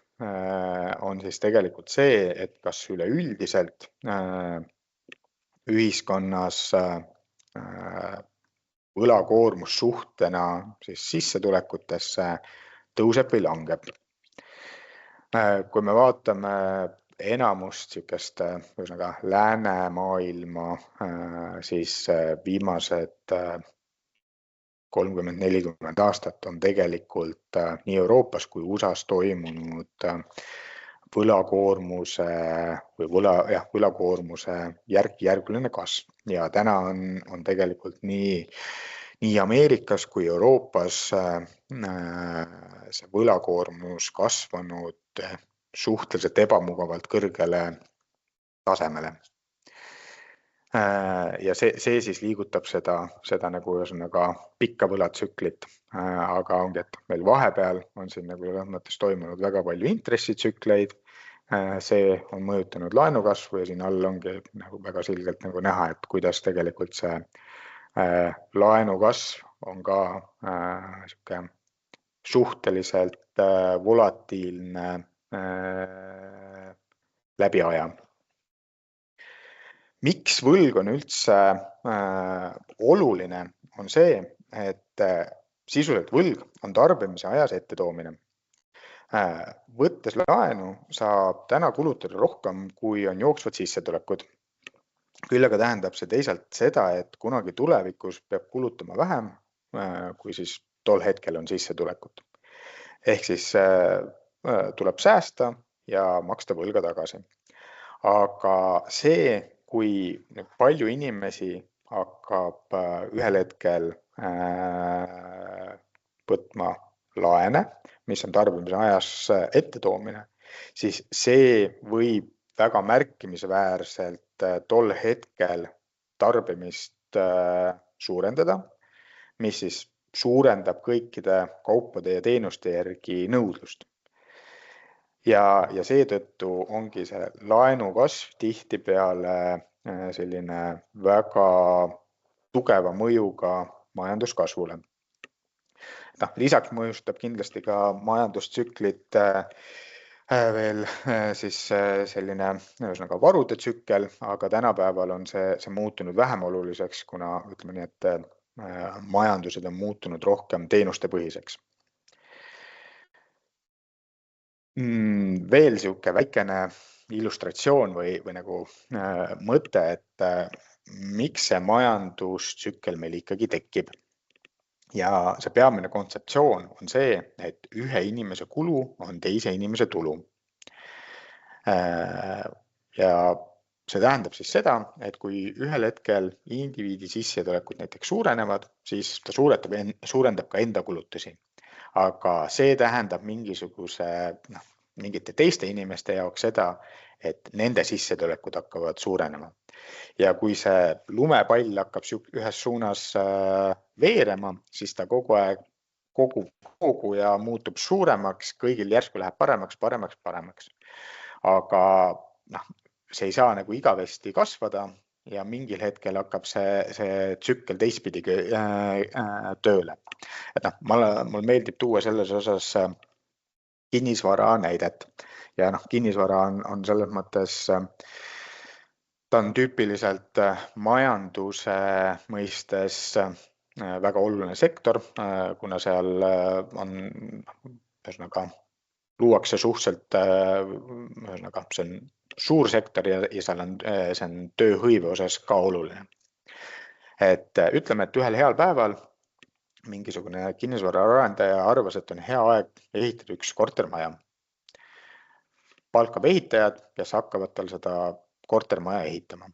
A: on siis tegelikult see, et kas üleüldiselt ühiskonnas võlakoormus suhtena siis sissetulekutesse tõuseb või langeb. Kui me vaatame enamust sellist läänemaailma, siis viimased 30-40 aastat on tegelikult nii Euroopas kui USAs toimunud võlakoormuse järk-järguline kasv. Ja täna on tegelikult nii Ameerikas kui Euroopas see võlakoormus kasvanud suhteliselt ebamugavalt kõrgele tasemele. Ja see siis liigutab seda pikka võlatsüklit, aga ongi, et meil vahepeal on siin mõttes toimunud väga palju intressitsükleid, see on mõjutanud laenukasvu ja siin all ongi väga selgelt näha, et kuidas tegelikult see laenukasv on ka suhteliselt volatiilne läbi aja. Miks võlg on üldse oluline, on see, et sisuliselt võlg on tarbimise ajas ettetoomine. Võttes laenu saab täna kulutada rohkem, kui on jooksvad sissetulekud. Küll aga tähendab see teisalt seda, et kunagi tulevikus peab kulutama vähem, kui siis tol hetkel on sissetulekut. Ehk siis tuleb säästa ja maksta võlga tagasi. Aga see, kui palju inimesi hakkab ühel hetkel võtma laene, mis on tarbimise ajas ettetoomine, siis see võib väga märkimisväärselt tol hetkel tarbimist suurendada, mis siis suurendab kõikide kaupade ja teenuste järgi nõudlust. Ja seetõttu ongi see laenu kasv tihtipeale selline väga tugeva mõjuga majanduskasvule. Lisaks mõjustab kindlasti ka majandustsüklit veel siis selline varude tsükkel, aga tänapäeval on see muutunud vähem oluliseks, kuna ütleme nii, et majandused on muutunud rohkem teenustepõhiseks. Veel sihuke väikene illustratsioon või nagu mõte, et miks see majandustsükkel meil ikkagi tekib. Ja see peamine kontseptsioon on see, et ühe inimese kulu on teise inimese tulu. Ja see tähendab siis seda, et kui ühel hetkel indiviidi sissetulekud näiteks suurenevad, siis ta suurendab ka enda kulutusi. Aga see tähendab mingite teiste inimeste jaoks seda, et nende sissetulekud hakkavad suurenema. Ja kui see lumepall hakkab ühes suunas veerema, siis ta kogu aeg kogu ja muutub suuremaks, kõigil järsku läheb paremaks. Aga see ei saa nagu igavesti kasvada ja mingil hetkel hakkab see tsükkel teistpidi tööle. Mul meeldib tuua selles osas kinnisvara näidet. Ja kinnisvara on selles mõttes, ta on tüüpiliselt majanduse mõistes väga oluline sektor, kuna seal on luuakse suhteliselt, see on suur sektor ja see on tööhõive osas ka oluline. Et ütleme, et ühel heal päeval mingisugune kinnisvaraarendaja arvas, et on hea aeg ehitada üks kortermaja. Palkab ehitajad, kes hakkavad tal seda kortermaja ehitama.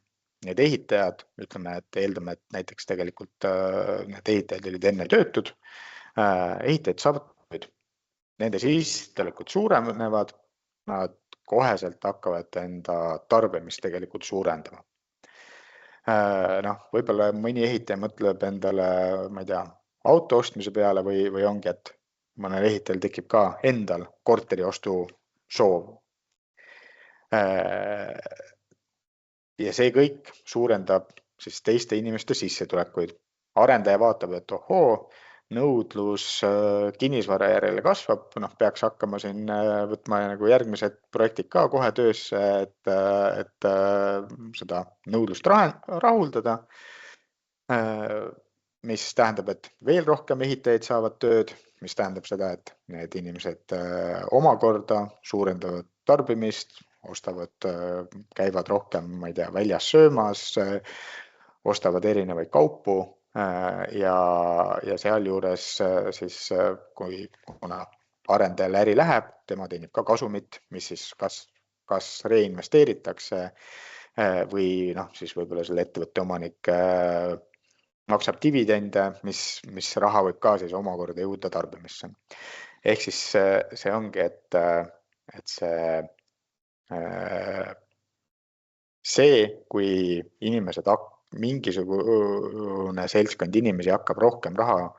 A: Need ehitajad, ütleme, et eeldame, et näiteks tegelikult need ehitajad olid enne töötud, ehitajad saavad tööd. Nende sissetulekud suurenevad, nad koheselt hakkavad enda tarbimist tegelikult suurendama. Võib-olla mõni ehitaja mõtleb endale, ma ei tea, auto ostmise peale või ongi, et mõnel ehitajal tekib ka endal korteri ostu soov. Ja see kõik suurendab siis teiste inimeste sissetulekuid. Arendaja vaatab, et nõudlus kinnisvara järele kasvab, peaks hakkama siin võtma nagu järgmised projektid ka kohe töösse, et seda nõudlust rahuldada, mis tähendab, et veel rohkem ehitajaid saavad tööd, mis tähendab seda, et need inimesed omakorda suurendavad tarbimist, käivad rohkem, ma ei tea, väljas söömas, ostavad erinevaid kaupu ja sealjuures siis, kuna arendajal äri läheb, tema teenib ka kasumit, mis siis kas reinvesteeritakse või siis võib-olla selle ettevõtte omanik maksab dividende, mis raha võib ka siis omakorda jõuda tarbimisse. Ehk siis see ongi, et see, kui inimesed mingisugune seltskond inimesi hakkab rohkem raha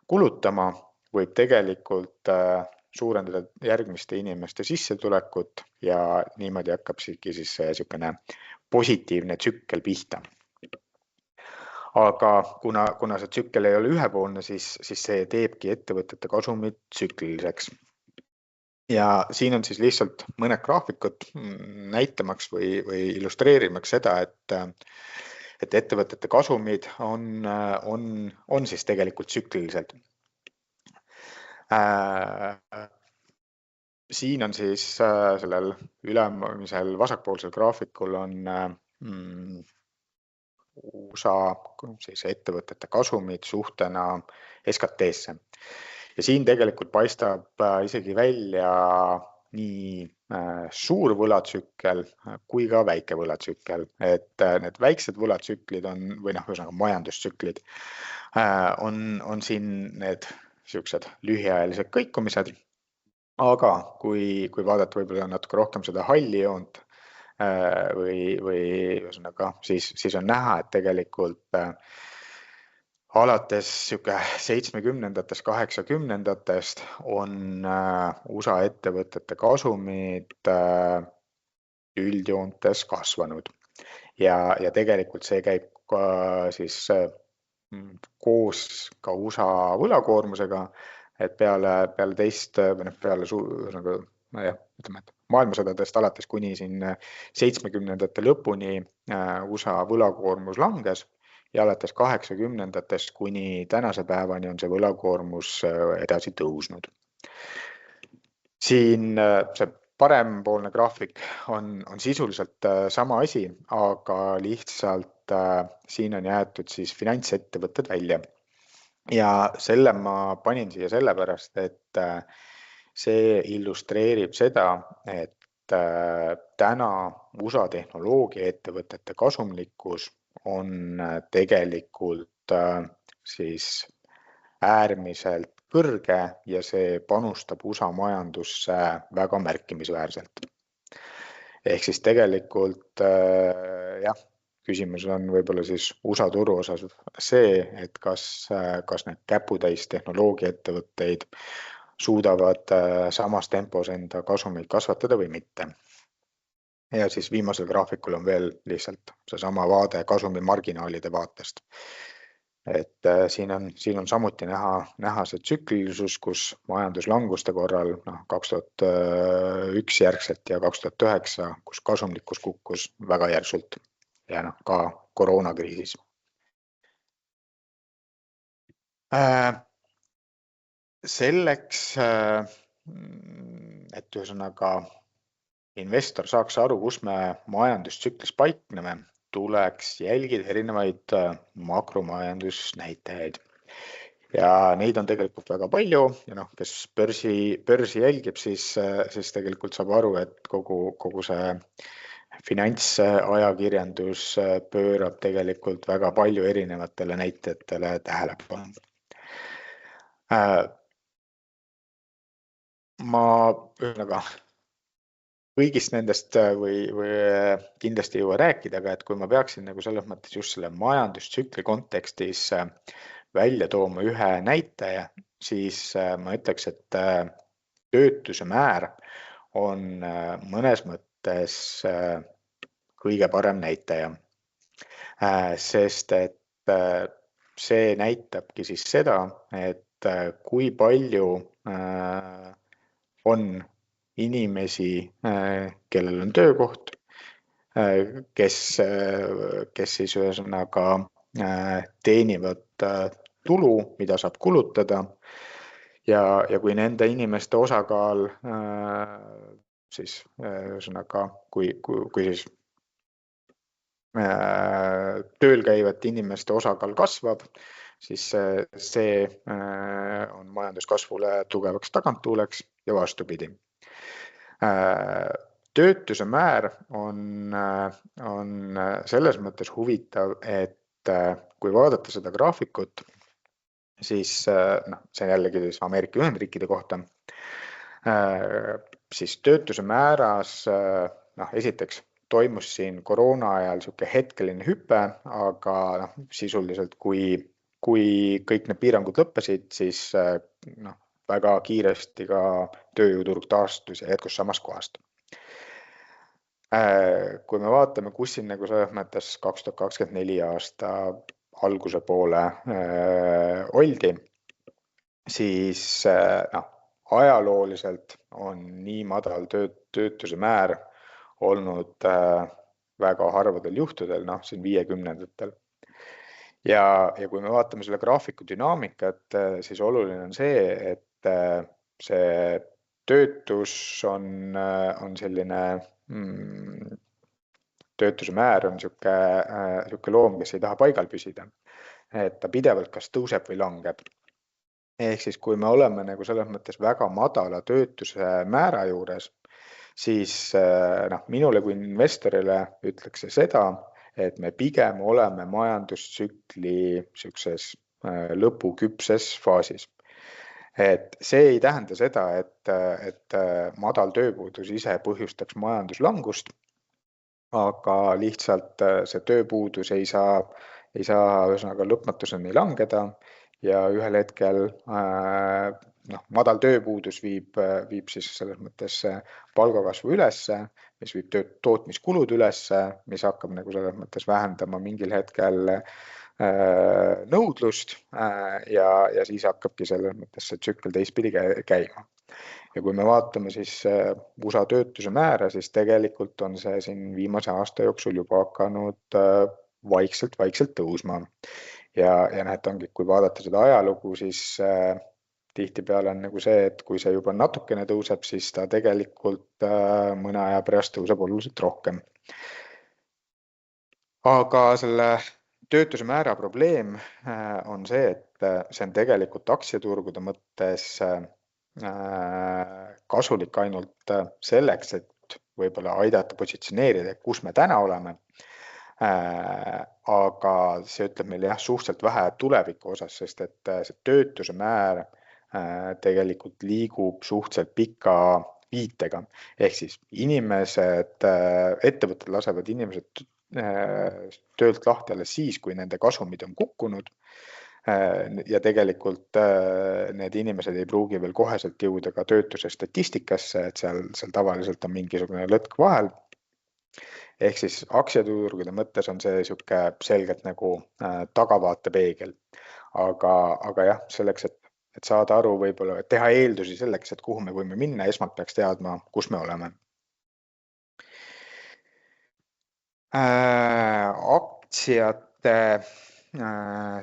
A: kulutama, võib tegelikult suurendada järgmiste inimeste sissetulekut ja niimoodi hakkab siis selline positiivne tsükkel pihta. Aga kuna see tsükkel ei ole ühepoolne, siis see teebki ettevõtete kasumit tsükliliseks. Ja siin on siis lihtsalt mõned graafikud näitamaks või illustreerimaks seda, et ettevõtete kasumid on siis tegelikult tsüklilised. Siin on siis sellel ülemisel vasakpoolsel graafikul on USA siis ettevõtete kasumid suhtena SKT-sse. Ja siin tegelikult paistab isegi välja nii suur võlatsükkel kui ka väike võlatsükkel, et need väiksed võlatsüklid või ühesõnaga majandustsüklid on siin need siuksed lühiajalised kõikumised, aga kui vaadata võib-olla natuke rohkem seda halli joont või ühesõnaga siis on näha, et tegelikult alates 70-ndatest, 80-ndatest on USA ettevõtete kasumid üldjoontes kasvanud ja tegelikult see käib ka siis koos ka USA võlakoormusega, et peale teist või peale maailmasõdadest alates kuni siin 70-ndate lõpuni USA võlakoormus langes ja alates 80-ndatest kuni tänase päevani on see võlakoormus edasi tõusnud. Siin see parempoolne graafik on sisuliselt sama asi, aga lihtsalt siin on jäetud siis finantsettevõtted välja. Ja selle ma panin siia sellepärast, et see illustreerib seda, et täna USA tehnoloogiaettevõtete kasumlikkus on tegelikult siis äärmiselt kõrge ja see panustab USA majandusse väga märkimisväärselt. Ehk siis tegelikult jah, küsimus on võib-olla siis USA turu osas see, et kas need käputäis tehnoloogiaettevõtteid suudavad samas tempos enda kasumeid kasvatada või mitte. Ja siis viimasel graafikul on veel lihtsalt seesama vaade kasumimarginaalide vaatest. Et siin on samuti näha see tsüklilisus, kus majanduslanguste korral 2001 järgselt ja 2009, kus kasumlikkus kukkus väga järsult ja ka koroonakriisis. Selleks, et ühesõnaga investor saaks aru, kus me majandustsüklis paikneme, tuleks jälgida erinevaid makromajandusnäitajaid. Ja neid on tegelikult väga palju ja kes börsi jälgib, siis tegelikult saab aru, et kogu see finantsajakirjandus pöörab tegelikult väga palju erinevatele näitajatele tähelepanu. Ma kõigist nendest või kindlasti ei jõua rääkida, aga et kui ma peaksin selles mõttes just selle majandustsükli kontekstis välja tooma ühe näitaja, siis ma ütleks, et töötuse määr on mõnes mõttes kõige parem näitaja, sest et see näitabki siis seda, et kui palju on inimesi, kellel on töökoht, kes siis ühesõnaga teenivad tulu, mida saab kulutada ja kui nende inimeste osakaal siis ühesõnaga, kui siis tööl käivate inimeste osakaal kasvab, siis see on majanduskasvule tugevaks taganttuuleks ja vastupidi. Töötuse määr on selles mõttes huvitav, et kui vaadata seda graafikut, siis see on jällegi Ameerika Ühendriikide kohta, siis töötuse määras esiteks toimus siin koroona ajal sihuke hetkeline hüpe, aga sisuliselt kui kõik need piirangud lõppesid, siis väga kiiresti ka tööjõuturg taastus ja jätkus samast kohast. Kui me vaatame, kus siin selles mõttes 2024 aasta alguse poole oldi, siis ajalooliselt on nii madal töötuse määr olnud väga harvadel juhtudel, siin 50-ndatel. Ja kui me vaatame selle graafiku dünaamikat, siis oluline on see, et see töötus on selline, töötuse määr on sihuke loom, kes ei taha paigal püsida. Et ta pidevalt kas tõuseb või langeb. Ehk siis, kui me oleme nagu selles mõttes väga madala töötuse määra juures, siis minule kui investorile ütleks seda, et me pigem oleme majandustsükli siukses lõpuküpses faasis. Et see ei tähenda seda, et madal tööpuudus ise põhjustaks majanduslangust, aga lihtsalt see tööpuudus ei saa ühesõnaga lõpmatuseni langeda ja ühel hetkel madal tööpuudus viib siis selles mõttes palgakasvu ülesse, mis viib tootmiskulud ülesse, mis hakkab nagu selles mõttes vähendama mingil hetkel nõudlust ja siis hakkabki selles mõttes see tsükkel teistpidi käima. Ja kui me vaatame siis USA töötuse määra, siis tegelikult on see siin viimase aasta jooksul juba hakanud vaikselt tõusma. Ja näed ongi, kui vaadata seda ajalugu, siis tihtipeale on nagu see, et kui see juba natukene tõuseb, siis ta tegelikult mõne aja pärast tõuseb oluliselt rohkem. Aga selle töötuse määra probleem on see, et see on tegelikult aktsiaturgude mõttes kasulik ainult selleks, et võib-olla aidata positsioneerida, kus me täna oleme. Aga see ütleb meil suhteliselt vähe tuleviku osas, sest et see töötuse määr tegelikult liigub suhteliselt pika viitega. Ehk siis ettevõtted lasevad inimesed töölt lahti alles siis, kui nende kasumid on kukkunud ja tegelikult need inimesed ei pruugi veel koheselt jõuda ka töötuse statistikasse, et seal tavaliselt on mingisugune lõtk vahel. Ehk siis aktsiaturgude mõttes on see sihuke selgelt nagu tagavaatepeegel. Aga jah, selleks, et saada aru võib-olla, et teha eeldusi selleks, et kuhu me võime minna, esmalt peaks teadma, kus me oleme. Aktsiate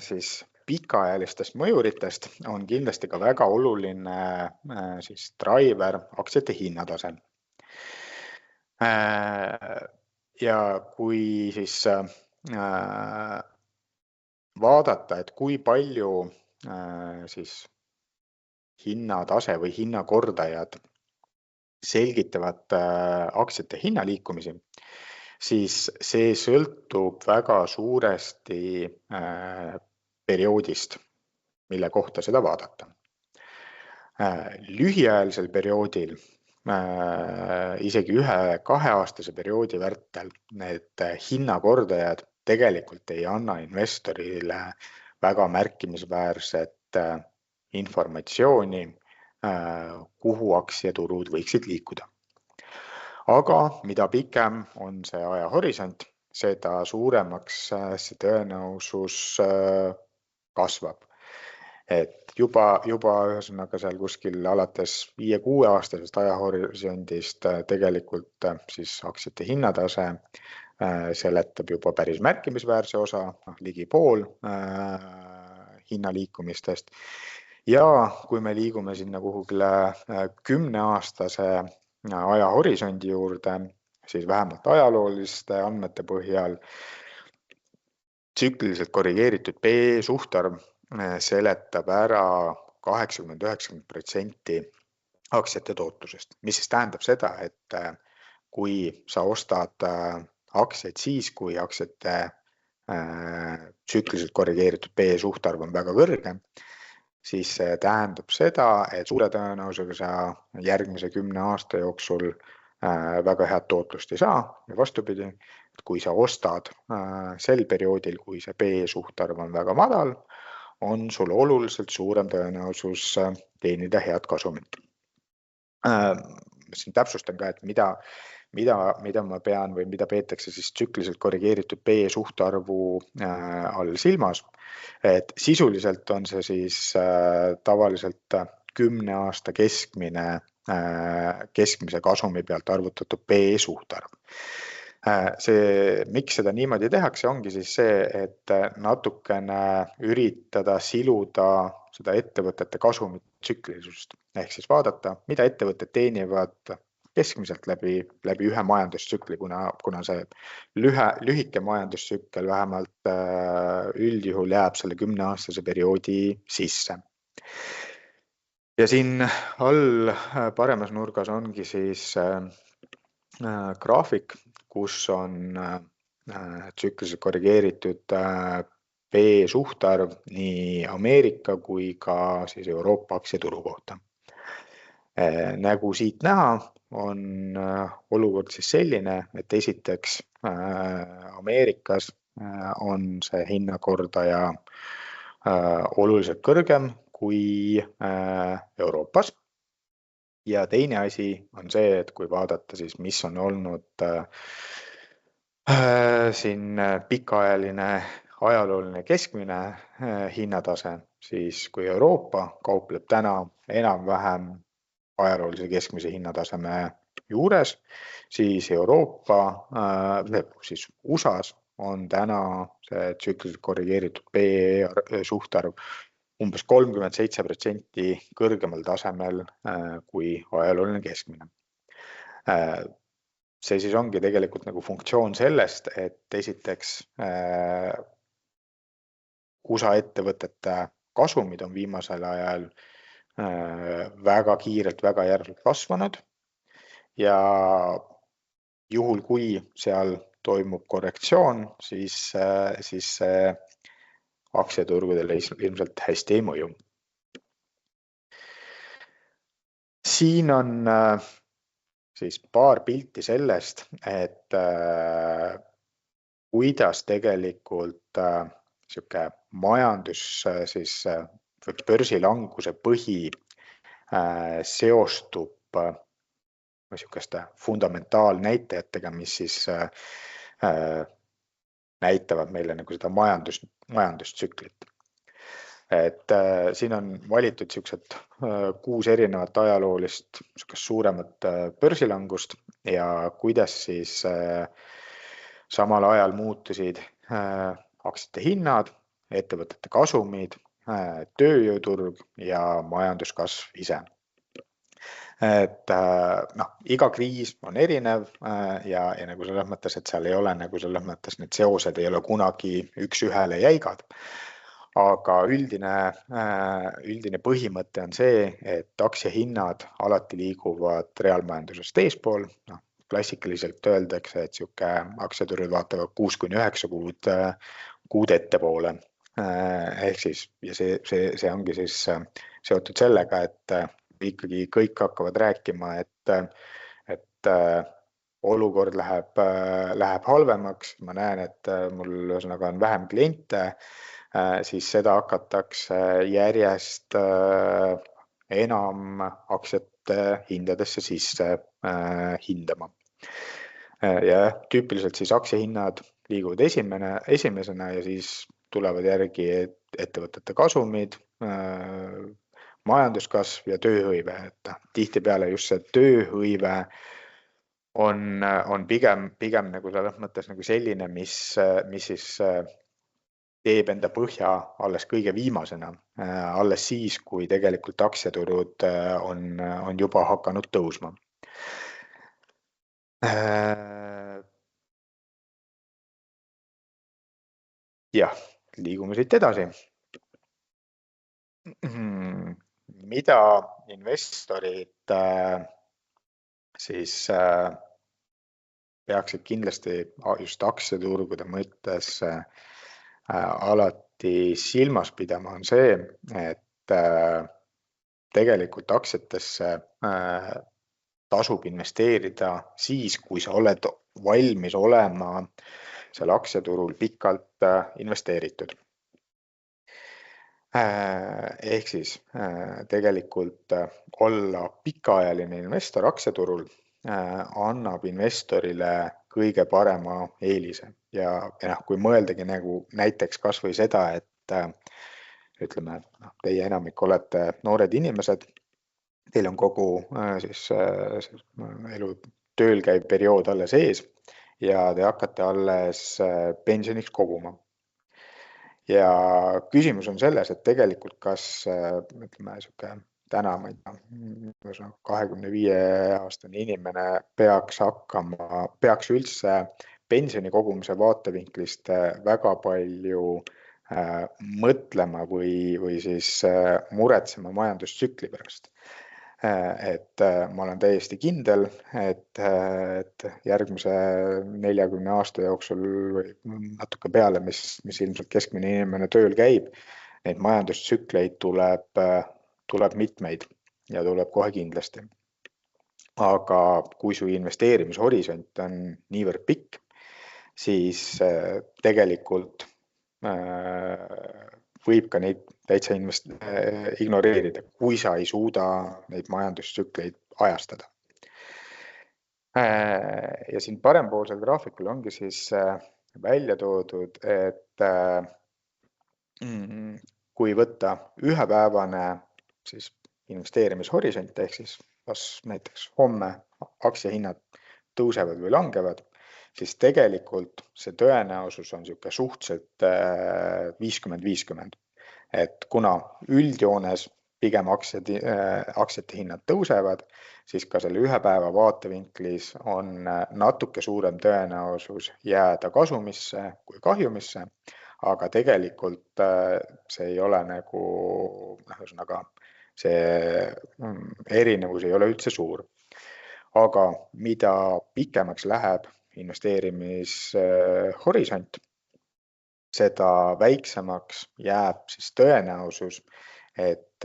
A: siis pikaajalistest mõjuritest on kindlasti ka väga oluline siis driver aktsiate hinnatase. Ja kui siis vaadata, et kui palju siis hinnatase või hinnakordajad selgitavad aktsiate hinnaliikumisi, siis see sõltub väga suuresti perioodist, mille kohta seda vaadata. Lühiajalisel perioodil, isegi 1-2-aastase perioodi vältel need hinnakordajad tegelikult ei anna investorile väga märkimisväärset informatsiooni, kuhu aktsiaturud võiksid liikuda. Aga mida pikem on see ajahorisont, seda suuremaks see tõenäosus kasvab. Et juba ühesõnaga seal kuskil alates 5-6-aastasest ajahorisondist tegelikult siis aktsiate hinnatase seletab juba päris märkimisväärse osa, ligi pool hinnaliikumistest. Ja kui me liigume sinna kuhugile 10-aastase ajahorisondi juurde, siis vähemalt ajalooliste andmete põhjal tsükliliselt korrigeeritud PE suhtarv seletab ära 80-90% aktsiate tootlusest, mis siis tähendab seda, et kui sa ostad aktsiaid siis, kui aktsiate tsükliliselt korrigeeritud PE suhtarv on väga kõrge, siis see tähendab seda, et suure tõenäosusega sa järgmise 10 aasta jooksul väga head tootlust ei saa ja vastupidi, et kui sa ostad sel perioodil, kui see PE suhtarv on väga madal, on sul oluliselt suurem tõenäosus teenida head kasumit. Siin täpsustan ka, et mida ma pean või mida peetakse siis tsükliliselt korrigeeritud PE suhtarvu all silmas, et sisuliselt on see siis tavaliselt 10 aasta keskmise kasumi pealt arvutatud PE suhtarv. Miks seda niimoodi tehakse, ongi siis see, et natukene üritada siluda seda ettevõtete kasumit tsüklilisust, ehk siis vaadata, mida ettevõtted teenivad keskmiselt läbi ühe majandustsükli, kuna see lühike majandustsükkel vähemalt üldjuhul jääb selle 10-aastase perioodi sisse. Ja siin all paremas nurgas ongi siis graafik, kus on tsükliliselt korrigeeritud PE suhtarv nii Ameerika kui ka siis Euroopa aktsiaturu kohta. Nagu siit näha, on olukord siis selline, et esiteks Ameerikas on see hinnakordaja oluliselt kõrgem kui Euroopas. Ja teine asi on see, et kui vaadata siis, mis on olnud siin pikaajaline ajalooline keskmine hinnatase, siis kui Euroopa kaupleb täna enam-vähem ajaloolise keskmise hinnataseme juures, siis siis USAs on täna see tsükliliselt korrigeeritud PE suhtarv umbes 37% kõrgemal tasemel kui ajalooline keskmine. See siis ongi tegelikult nagu funktsioon sellest, et esiteks USA ettevõtete kasumid on viimasel ajal väga kiirelt, väga järsult kasvanud ja juhul, kui seal toimub korrektsioon, siis aktsiaturgudele ilmselt hästi ei mõju. Siin on siis paar pilti sellest, et kuidas tegelikult sihuke majandus siis börsilanguse põhi seostub niisuguste fundamentaalnäitajatega, mis siis näitavad meile nagu seda majandustsüklit. Et siin on valitud siuksed 6 erinevat ajaloolist suuremat börsilangust ja kuidas siis samal ajal muutusid aktsiate hinnad, ettevõtete kasumid, tööjõuturg ja majanduskasv ise. Et iga kriis on erinev ja nagu selles mõttes, et seal ei ole nagu selles mõttes need seosed ei ole kunagi üks-ühele jäigad. Aga üldine põhimõte on see, et aktsiahinnad alati liiguvad reaalmajandusest eespool. Klassikaliselt öeldakse, et sihuke aktsiaturul vaatavad 6-9 kuud ettepoole. Ehk siis, ja see ongi siis seotud sellega, et ikkagi kõik hakkavad rääkima, et olukord läheb halvemaks. Ma näen, et mul ühesõnaga on vähem kliente, siis seda hakatakse järjest enam aktsiate hindadesse sisse hindama. Ja tüüpiliselt siis aktsiahinnad liiguvad esimesena ja siis tulevad järgi ettevõtete kasumid, majanduskasv ja tööhõive. Tihtipeale just see tööhõive on pigem nagu selles mõttes nagu selline, mis siis teeb enda põhja alles kõige viimasena, alles siis, kui tegelikult aktsiaturud on juba hakanud tõusma. Jah, liigume siit edasi. Mida investorid siis peaksid kindlasti just aktsiaturgude mõttes alati silmas pidama, on see, et tegelikult aktsiatesse tasub investeerida siis, kui sa oled valmis olema seal aktsiaturul pikalt investeeritud. Ehk siis tegelikult olla pikaajaline investor aktsiaturul annab investorile kõige parema eelise ja kui mõeldagi nagu näiteks kas või seda, et ütleme, teie enamik olete noored inimesed teil on kogu elu tööl käiv periood alles ees ja te hakkate alles pensioniks koguma. Ja küsimus on selles, et tegelikult kas, ütleme, täna, ma ei tea, 25-aastane inimene peaks üldse pensioni kogumise vaatevinklist väga palju mõtlema või siis muretsema majandustsükli pärast. Et ma olen täiesti kindel, et järgmise 40 aasta jooksul või natuke peale, mis ilmselt keskmine inimene tööl käib, neid majandustsükleid tuleb mitmeid ja tuleb kohe kindlasti. Aga kui su investeerimishorisont on niivõrd pikk, siis tegelikult võib ka neid täitsa ignoreerida, kui sa ei suuda neid majandustsükleid ajastada. Ja siin parempoolsel graafikul ongi siis välja toodud, et kui võtta ühepäevane siis investeerimishorisont, ehk siis kas näiteks homme aktsiahinnad tõusevad või langevad, siis tegelikult see tõenäosus on suhteliselt 50-50. Et kuna üldjoones pigem aktsiate hinnad tõusevad, siis ka selle ühe päeva vaatevinklis on natuke suurem tõenäosus jääda kasumisse kui kahjumisse, aga tegelikult see ei ole see erinevus ei ole üldse suur. Aga mida pikemaks läheb investeerimishorisont, seda väiksemaks jääb siis tõenäosus, et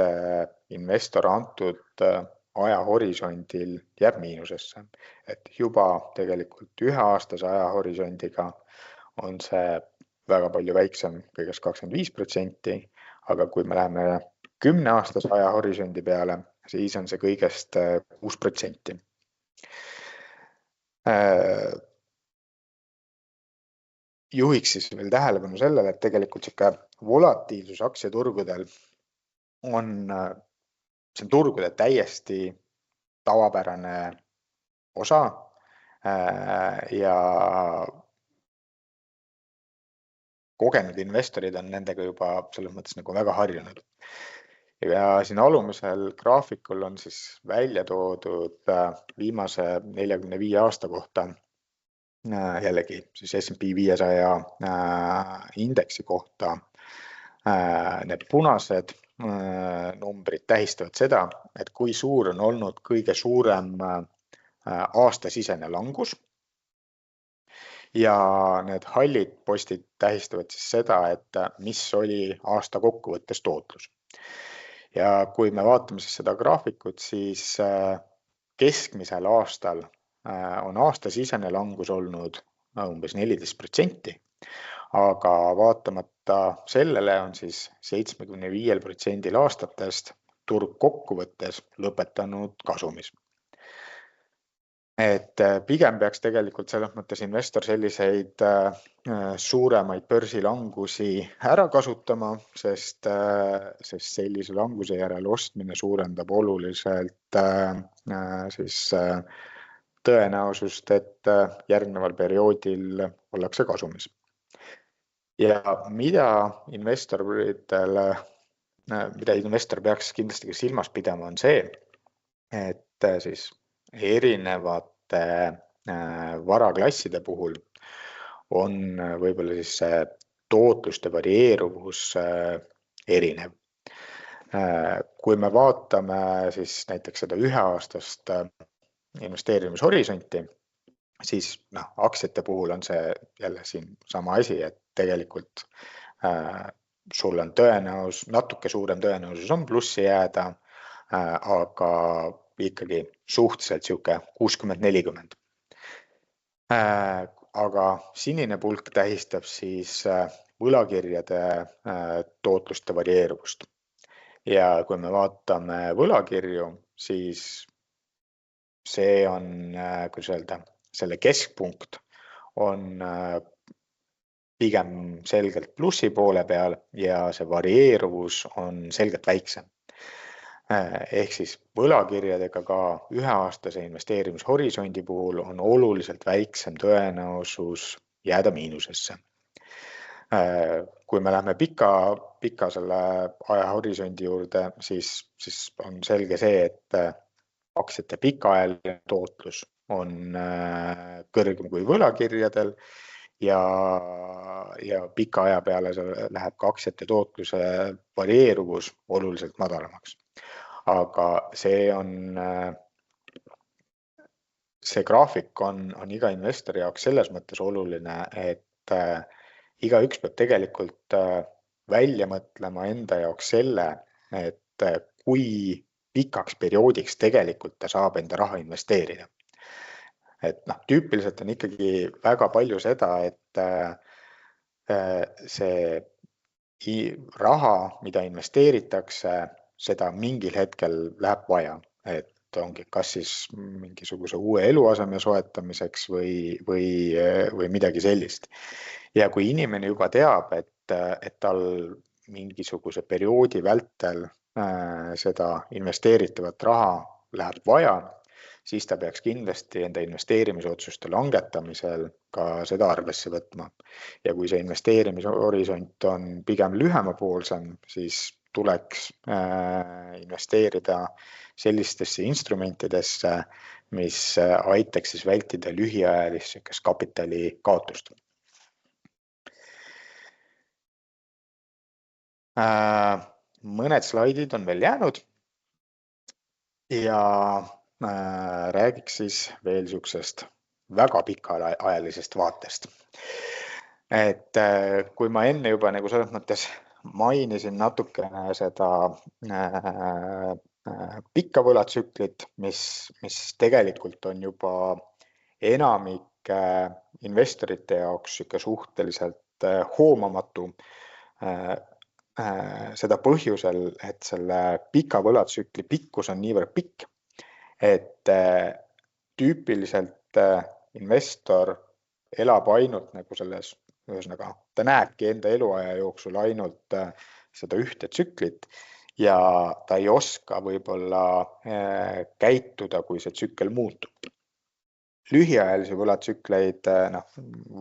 A: investor antud ajahorisondil jääb miinusesse. Et juba tegelikult üheaastase ajahorisondiga on see väga palju väiksem, kõigest 25%, aga kui me läheme 10-aastase ajahorisondi peale, siis on see kõigest 6%. Juhiks siis veel tähelepanu sellele, et tegelikult volatiilsus aktsiaturgudel on turgude täiesti tavapärane osa ja kogenud investorid on nendega juba selles mõttes väga harjunud. Ja siin alumisel graafikul on siis välja toodud viimase 45 aasta kohta jällegi siis S&P 500 indeksi kohta. Need punased numbrid tähistavad seda, et kui suur on olnud kõige suurem aastasisene langus. Ja need hallid postid tähistavad siis seda, et mis oli aasta kokkuvõttes tootlus. Ja kui me vaatame siis seda graafikut, siis keskmisel aastal on aastasisene langus olnud umbes 14%, aga vaatamata sellele on siis 75% aastatest turg kokkuvõttes lõpetanud kasumis. Et pigem peaks tegelikult selles mõttes investor selliseid suuremaid börsilangusi ära kasutama, sest sellise languse järel ostmine suurendab oluliselt tõenäosust, et järgneval perioodil ollakse kasumis. Ja mida investor peaks kindlasti silmas pidama, on see, et siis erinevate varaklasside puhul on võib-olla siis see tootluste varieeruvus erinev. Kui me vaatame siis näiteks seda üheaastast investeerimishorisonti, siis aktsiate puhul on see jälle siin sama asi, et tegelikult sul on natuke suurem tõenäosus on plussi jääda, aga ikkagi suhteliselt 60-40. Aga sinine pulk tähistab siis võlakirjade tootluste varieeruvust. Ja kui me vaatame võlakirju, siis see on, kuidas öelda, selle keskpunkt on pigem selgelt plussi poole peal ja see varieeruvus on selgelt väiksem. Ehk siis võlakirjadega ka üheaastase investeerimishorisondi puhul on oluliselt väiksem tõenäosus jääda miinusesse. Kui me läheme pika selle ajahorisondi juurde, siis on selge see, et aktsiate pikaajaline tootlus on kõrgem kui võlakirjadel ja pika aja peale läheb ka aktsiate tootluse varieeruvus oluliselt madalamaks. Aga see graafik on iga investori jaoks selles mõttes oluline, et igaüks peab tegelikult välja mõtlema enda jaoks selle, et kui pikaks perioodiks tegelikult ta saab enda raha investeerida. Et tüüpiliselt on ikkagi väga palju seda, et see raha, mida investeeritakse, seda mingil hetkel läheb vaja, et ongi kas siis mingisuguse uue eluaseme soetamiseks või midagi sellist. Ja kui inimene juba teab, et tal mingisuguse perioodi vältel seda investeeritavat raha läheb vaja, siis ta peaks kindlasti enda investeerimisotsuste langetamisel ka seda arvesse võtma. Ja kui see investeerimishorisont on pigem lühemapoolsem, siis tuleks investeerida sellistesse instrumentidesse, mis aitaks siis vältida lühiajalist kapitali kaotust. Mõned slaidid on veel jäänud ja räägiks siis veel niisugusest väga pikaajalisest vaatest. Et kui ma enne juba nagu selles mõttes mainisin natukene seda pikka võlatsüklit, mis tegelikult on juba enamike investorite jaoks suhteliselt hoomamatu, seda põhjusel, et selle pika võlatsükli pikkus on niivõrd pikk, et tüüpiliselt investor elab ainult nagu selles, ühesõnaga, ta näebki enda eluaja jooksul ainult seda ühte tsüklit ja ta ei oska võib-olla käituda, kui see tsükkel muutub. Lühiajalisi võlatsükleid,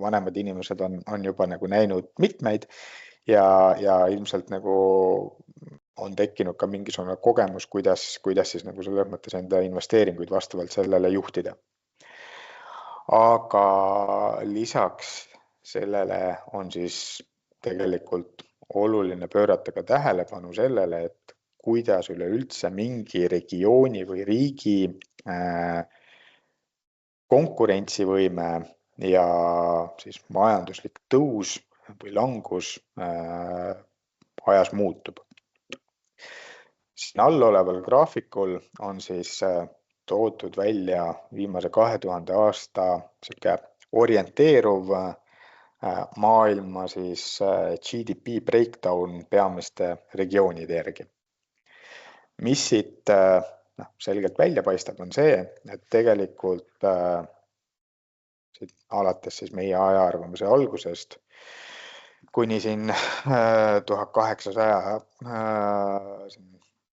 A: vanemad inimesed on juba nagu näinud mitmeid ja ilmselt nagu on tekkinud ka mingisugune kogemus, kuidas siis nagu selles mõttes enda investeeringuid vastavalt sellele juhtida. Aga lisaks sellele on siis tegelikult oluline pöörata ka tähelepanu sellele, et kuidas üleüldse mingi regiooni või riigi konkurentsivõime ja siis majanduslik tõus või langus ajas muutub. Siin all oleval graafikul on siis toodud välja viimase 2000 aasta orienteeruv maailma siis GDP breakdown peamiste regioonide järgi. Mis siit selgelt välja paistab, on see, et tegelikult alates siis meie ajaarvamuse algusest kuni siin 1800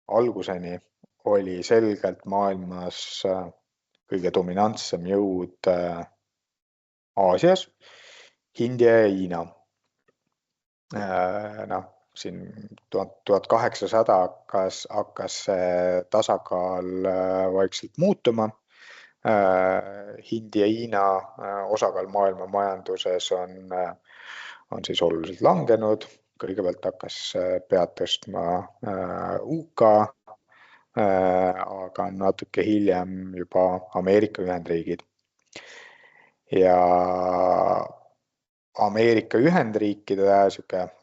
A: alguseni oli selgelt maailmas kõige dominantsem jõud Aasias, India ja Hiina. Siin 1800 hakkas tasakaal vaikselt muutuma. India ja Hiina osakaal maailma majanduses on siis oluliselt langenud. Kõigepealt hakkas pead tõstma UK, aga natuke hiljem juba Ameerika Ühendriigid. Ja Ameerika Ühendriikide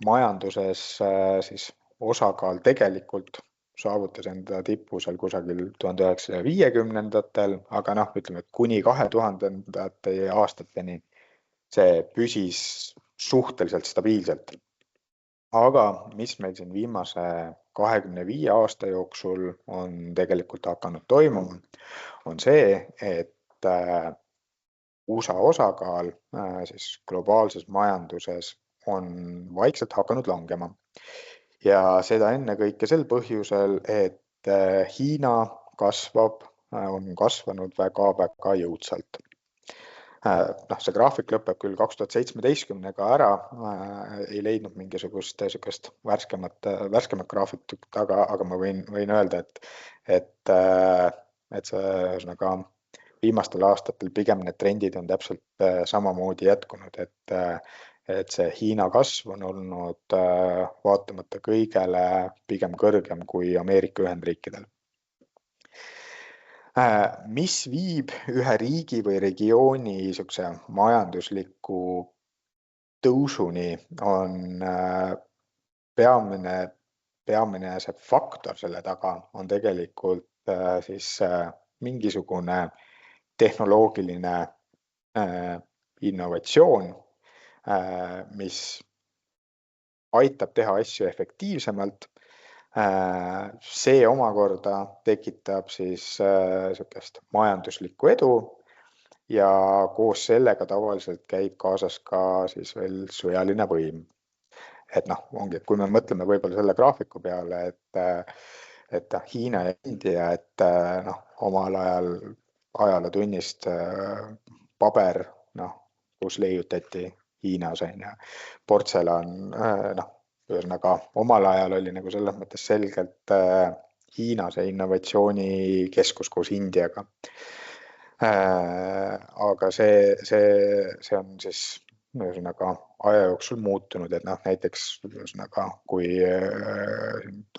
A: majanduses siis osakaal tegelikult saavutas enda tipu seal kusagil 1950-ndatel, aga ütleme, et kuni 2000-ndate aastateni see püsis suhteliselt stabiilselt. Aga mis meil siin viimase 25 aasta jooksul on tegelikult hakanud toimuma, on see, et USA osakaal siis globaalses majanduses on vaikselt hakanud langema. Ja seda ennekõike sel põhjusel, et Hiina on kasvanud väga jõudsalt. See graafik lõpeb küll 2017 ära, ei leidnud mingisugust värskemat graafikut, aga ma võin öelda, et see viimastel aastatel pigem need trendid on täpselt samamoodi jätkunud, et see Hiina kasv on olnud vaatamata kõigele pigem kõrgem kui Ameerika Ühendriikidel. Mis viib ühe riigi või regiooni majandusliku tõusuni, on peamine see faktor selle taga on tegelikult mingisugune tehnoloogiline innovatsioon, mis aitab teha asju efektiivsemalt. See omakorda tekitab majanduslikku edu ja koos sellega tavaliselt käib kaasas ka veel sõjaline võim. Kui me mõtleme võib-olla selle graafiku peale, et Hiina ja India, omal ajal ajalootunnist paber, kus leiutati Hiinas portselan, ühesõnaga omal ajal oli selles mõttes selgelt Hiina see innovatsioonikeskus koos Indiaga. Aga see on ühesõnaga aja jooksul muutunud, et näiteks kui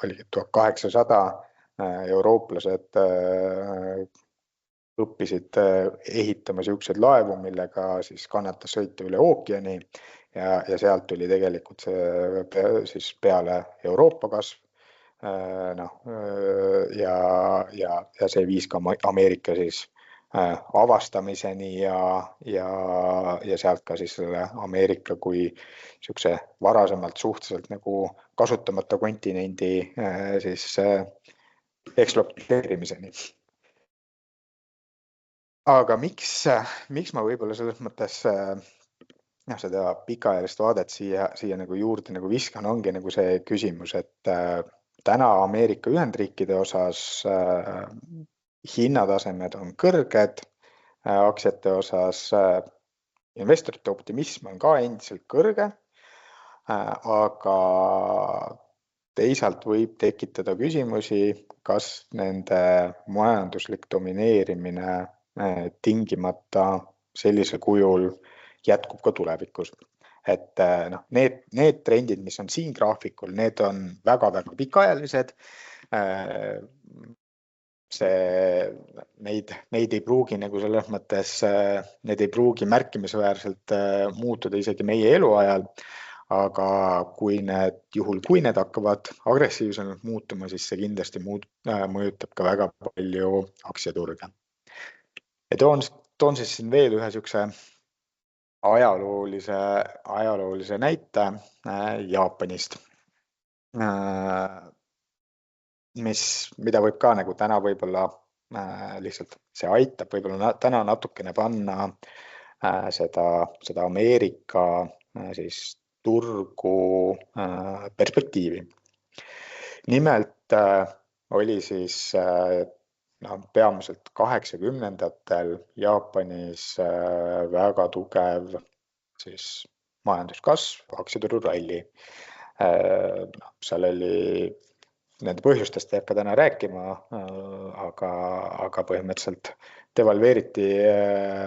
A: oli 1800 eurooplased õppisid ehitama siukseid laevu, millega kannatas sõita üle ookeani ja sealt tuli tegelikult see peale Euroopa kasv ja see viis ka Ameerika avastamiseni ja sealt ka selle Ameerika kui siukse varasemalt suhteliselt kasutamata kontinendi ekspluateerimiseni. Aga miks ma võib-olla selles mõttes seda pikaajalist vaadet siia juurde viskan, ongi see küsimus, et täna Ameerika Ühendriikide osas hinnatasemed on kõrged, aktsiate osas investorite optimism on ka endiselt kõrge, aga teisalt võib tekitada küsimusi, kas nende majanduslik domineerimine tingimata sellisel kujul jätkub ka tulevikus. Et need trendid, mis on siin graafikul, need on väga pikaajalised. Neid ei pruugi selles mõttes, need ei pruugi märkimisväärselt muutuda isegi meie eluajal, aga kui need hakkavad agressiivsemalt muutuma, siis see kindlasti mõjutab ka väga palju aktsiaturge. Ja toon siin veel ühe siukse ajaloolise näite Jaapanist, mida võib ka täna võib-olla lihtsalt see aitab võib-olla täna natukene panna seda Ameerika turgu perspektiivi. Nimelt oli peamiselt 80ndatel Jaapanis väga tugev majanduskasv, aktsiatururalli. Seal oli nende põhjustest ei hakka täna rääkima, aga põhimõtteliselt devalveeriti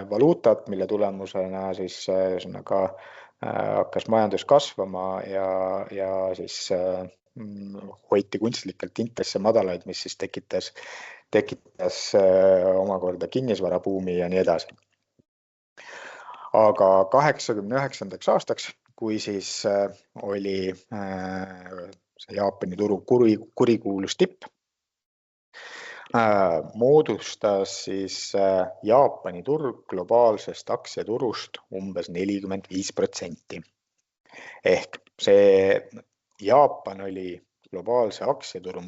A: valuutat, mille tulemusena hakkas majandus kasvama ja hoiti kunstlikult intresse madalaid, mis tekitas omakorda kinnisvarabuumi ja nii edasi. Aga 89. aastaks, kui oli Jaapani turu kurikuulus tipp, moodustas Jaapani turg globaalsest aktsiaturust umbes 45%. Ehk see Jaapan oli globaalse aktsiaturu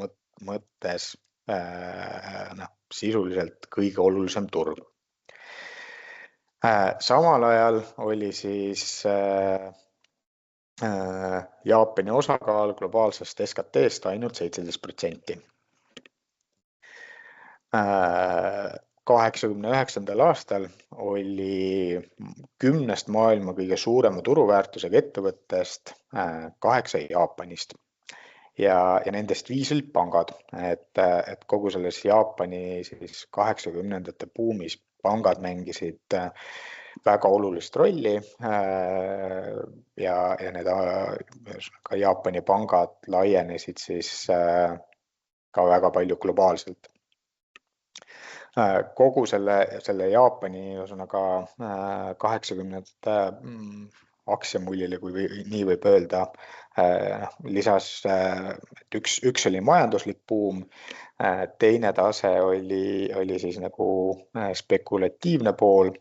A: mõttes sisuliselt kõige olulisem turg. Samal ajal oli Jaapani osakaal globaalsest SKT-st ainult 17%. 1989. aastal oli 10 maailma kõige suurema turuväärtusega ettevõttest 8 Jaapanist ja nendest 5 olid pangad, et kogu selles Jaapani siis 80ndate buumis pangad mängisid väga olulist rolli ja need ka Jaapani pangad laienesid siis ka väga palju globaalselt. Kogu selle Jaapani ühesõnaga 80ndate aktsiamullile, kui nii võib öelda, lisas, et üks oli majanduslik buum, teine tase oli siis nagu spekulatiivne pool,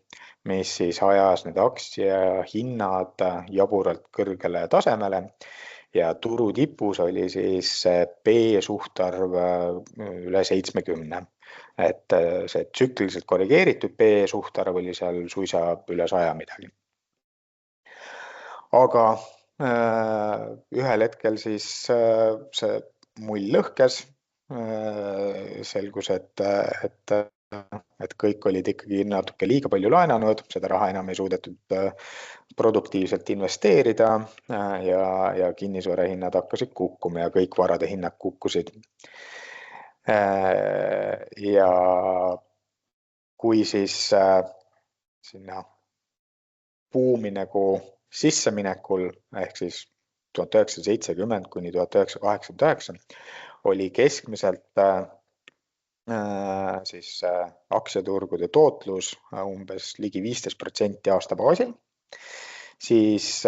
A: mis siis ajas need aktsiahinnad jaburalt kõrgele tasemele ja turu tipus oli siis P/suhtarv üle 70. Et see tsükliliselt korrigeeritud P/suhtarv oli seal suisa üle 100 midagi. Aga ühel hetkel siis see mull lõhkes, selgus, et kõik olid ikkagi natuke liiga palju laenanud, seda raha enam ei suudetud produktiivselt investeerida ja kinnisvara hinnad hakkasid kukkuma ja kõik varade hinnad kukkusid. Ja kui siis sinna buumi nagu sisseminekul ehk siis 1970 kuni 1989 oli keskmiselt siis aktsiaturgude tootlus umbes ligi 15% aasta baasil, siis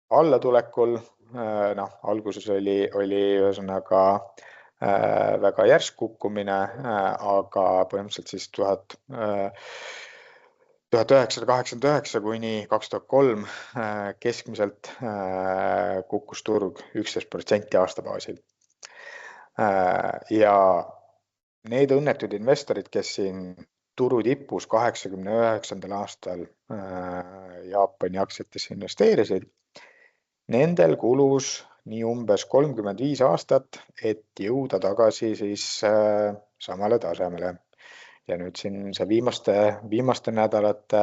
A: allatulekul alguses oli ühesõnaga väga järsk kukkumine, aga põhimõtteliselt siis 1989 kuni 2003 keskmiselt kukkus turg 11% aasta baasil. Ja need õnnetud investorid, kes siin turu tipus 89. aastal Jaapani aktsiatesse investeerisid, nendel kulus nii umbes 35 aastat, et jõuda tagasi siis samale tasemele. Ja nüüd siin see viimaste nädalate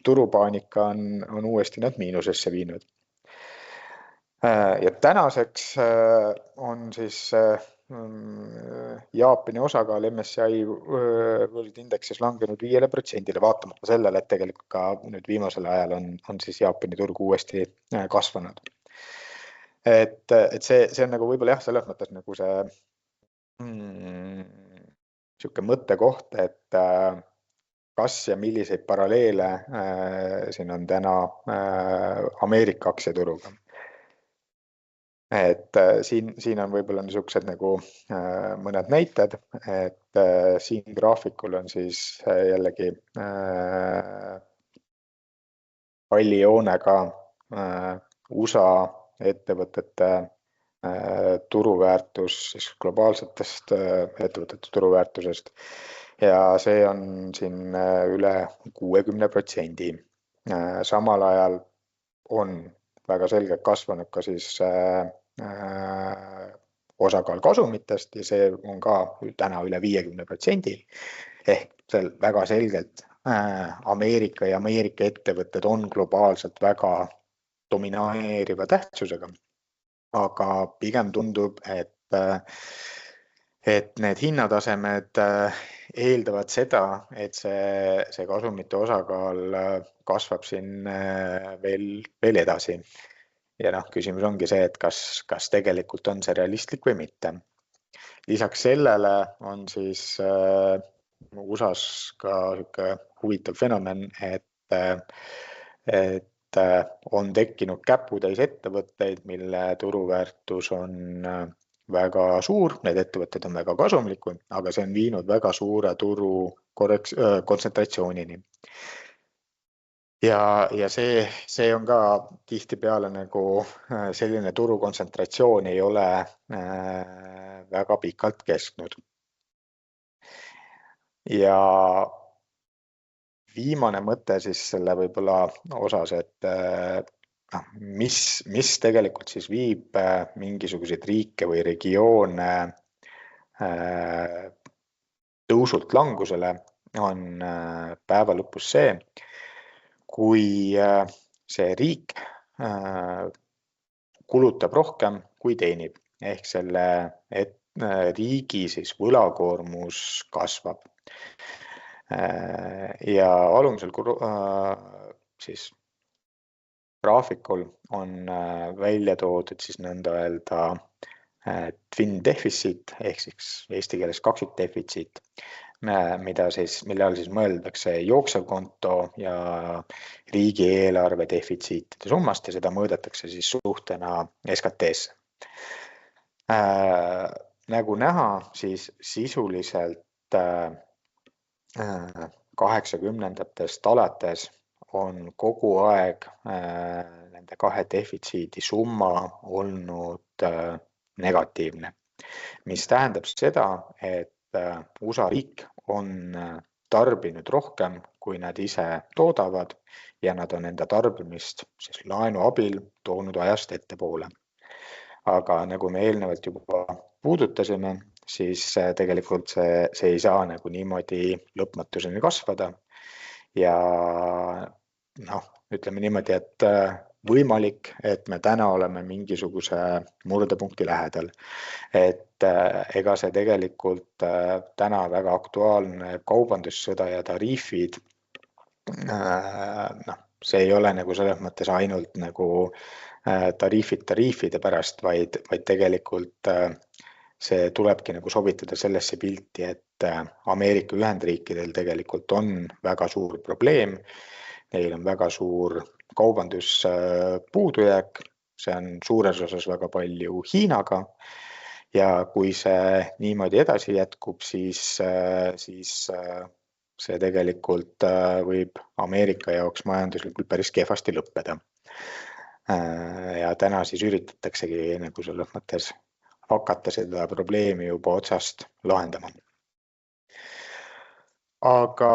A: turupaanika on uuesti nad miinusesse viinud. Ja tänaseks on siis Jaapani osakaal MSCI World Indexis langenud 5%, vaatamata sellele, et tegelikult ka nüüd viimasel ajal on siis Jaapani turg uuesti kasvanud. Et see on nagu võib-olla jah, selles mõttes nagu see sihuke mõttekoht, et kas ja milliseid paralleele siin on täna Ameerika aktsiaturuga. Et siin on võib-olla niisugused nagu mõned näited, et siin graafikul on siis jällegi halli joonega USA ettevõtete turuväärtus siis globaalsetest ettevõtete turuväärtusest ja see on siin üle 60%. Samal ajal on väga selgelt kasvanud ka siis osakaal kasumitest ja see on ka täna üle 50%. Ehk seal väga selgelt Ameerika ja Ameerika ettevõtted on globaalselt väga domineeriva tähtsusega. Aga pigem tundub, et need hinnatasemed eeldavad seda, et see kasumite osakaal kasvab siin veel edasi. Ja küsimus ongi see, et kas tegelikult on see realistlik või mitte. Lisaks sellele on siis USAs ka huvitav fenomen, et on tekkinud käputäis ettevõtteid, mille turuväärtus on väga suur, need ettevõtted on väga kasumlikud, aga see on viinud väga suure turu kontsentratsioonini. Ja see on ka tihtipeale nagu selline turu kontsentratsioon ei ole väga pikalt kestnud. Ja viimane mõte siis selle võib-olla osas, et mis tegelikult siis viib mingisuguseid riike või regioone tõusult langusele on päeva lõpus see, kui see riik kulutab rohkem, kui teenib, ehk selle riigi siis võlakoormus kasvab. Ja alumisel siis graafikul on välja toodud siis nõnda öelda twin deficit ehk siis eesti keeles kaksikdefitsiit, mille all siis mõeldakse jooksevkonto ja riigieelarve defitsiitide summast ja seda mõõdetakse siis suhtena SKT-sse. Nagu näha, siis sisuliselt 80ndatest alates on kogu aeg nende kahe defitsiidi summa olnud negatiivne, mis tähendab seda, et USA riik on tarbinud rohkem, kui nad ise toodavad ja nad on enda tarbimist siis laenu abil toonud ajast ettepoole. Aga nagu me eelnevalt juba puudutasime, siis tegelikult see ei saa nagu niimoodi lõpmatuseni kasvada ja ütleme niimoodi, et võimalik, et me täna oleme mingisuguse murdepunkti lähedal. Et ega see tegelikult täna väga aktuaalne kaubandussõda ja tariifid, see ei ole nagu selles mõttes ainult nagu tariifide pärast, vaid tegelikult see tulebki nagu sobitada sellesse pilti, et Ameerika Ühendriikidel tegelikult on väga suur probleem. Neil on väga suur kaubanduspuudujääk, see on suures osas väga palju Hiinaga ja kui see niimoodi edasi jätkub, siis see tegelikult võib Ameerika jaoks majanduslikult päris kehvasti lõppeda. Ja täna siis üritataksegi nagu selles mõttes hakata seda probleemi juba otsast lahendama. Aga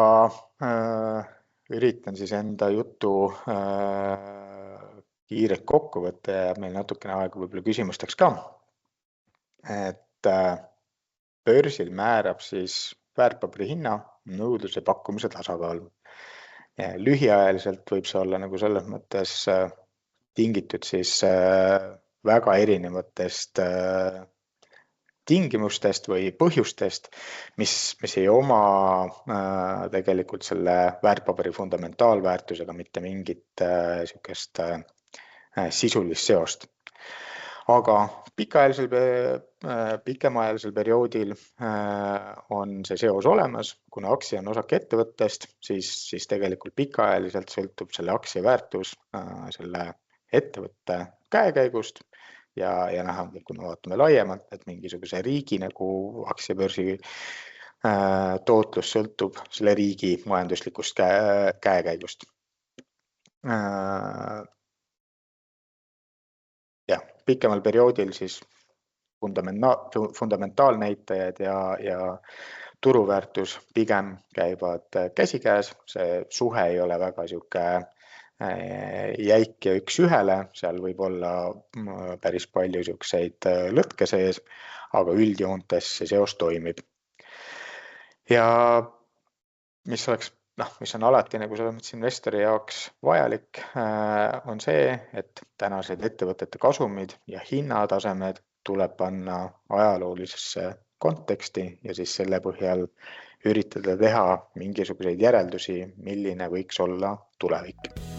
A: üritan siis enda jutu kiirelt kokku võtta ja meil natukene aega võib-olla küsimusteks ka. Et börsil määrab siis väärtpaberi hinna nõudluse pakkumise tasakaal. Lühiajaliselt võib see olla nagu selles mõttes tingitud siis väga erinevatest tingimustest või põhjustest, mis ei oma tegelikult selle väärtpaberi fundamentaalväärtusega mitte mingit sükest sisulist seost. Aga pikemaajalisel perioodil on see seos olemas, kuna aktsia on osake ettevõttest, siis tegelikult pikaajaliselt sõltub selle aktsia väärtus selle ettevõtte käekäigust ja kui me vaatame laiemalt, et mingisuguse riigi nagu aktsiabörsi tootlus sõltub selle riigi majanduslikust käekäigust. Pikemal perioodil siis fundamentaalnäitajad ja turuväärtus pigem käivad käsikäes, see suhe ei ole väga jäik ja üks ühele, seal võib olla päris palju lõtke sees, aga üldjoontes see seos toimib. Ja mis on alati nagu selles mõttes investori jaoks vajalik, on see, et tänased ettevõtete kasumid ja hinnatasemed tuleb panna ajaloolisesse konteksti ja siis selle põhjal üritada teha mingisuguseid järeldusi, milline võiks olla tulevik.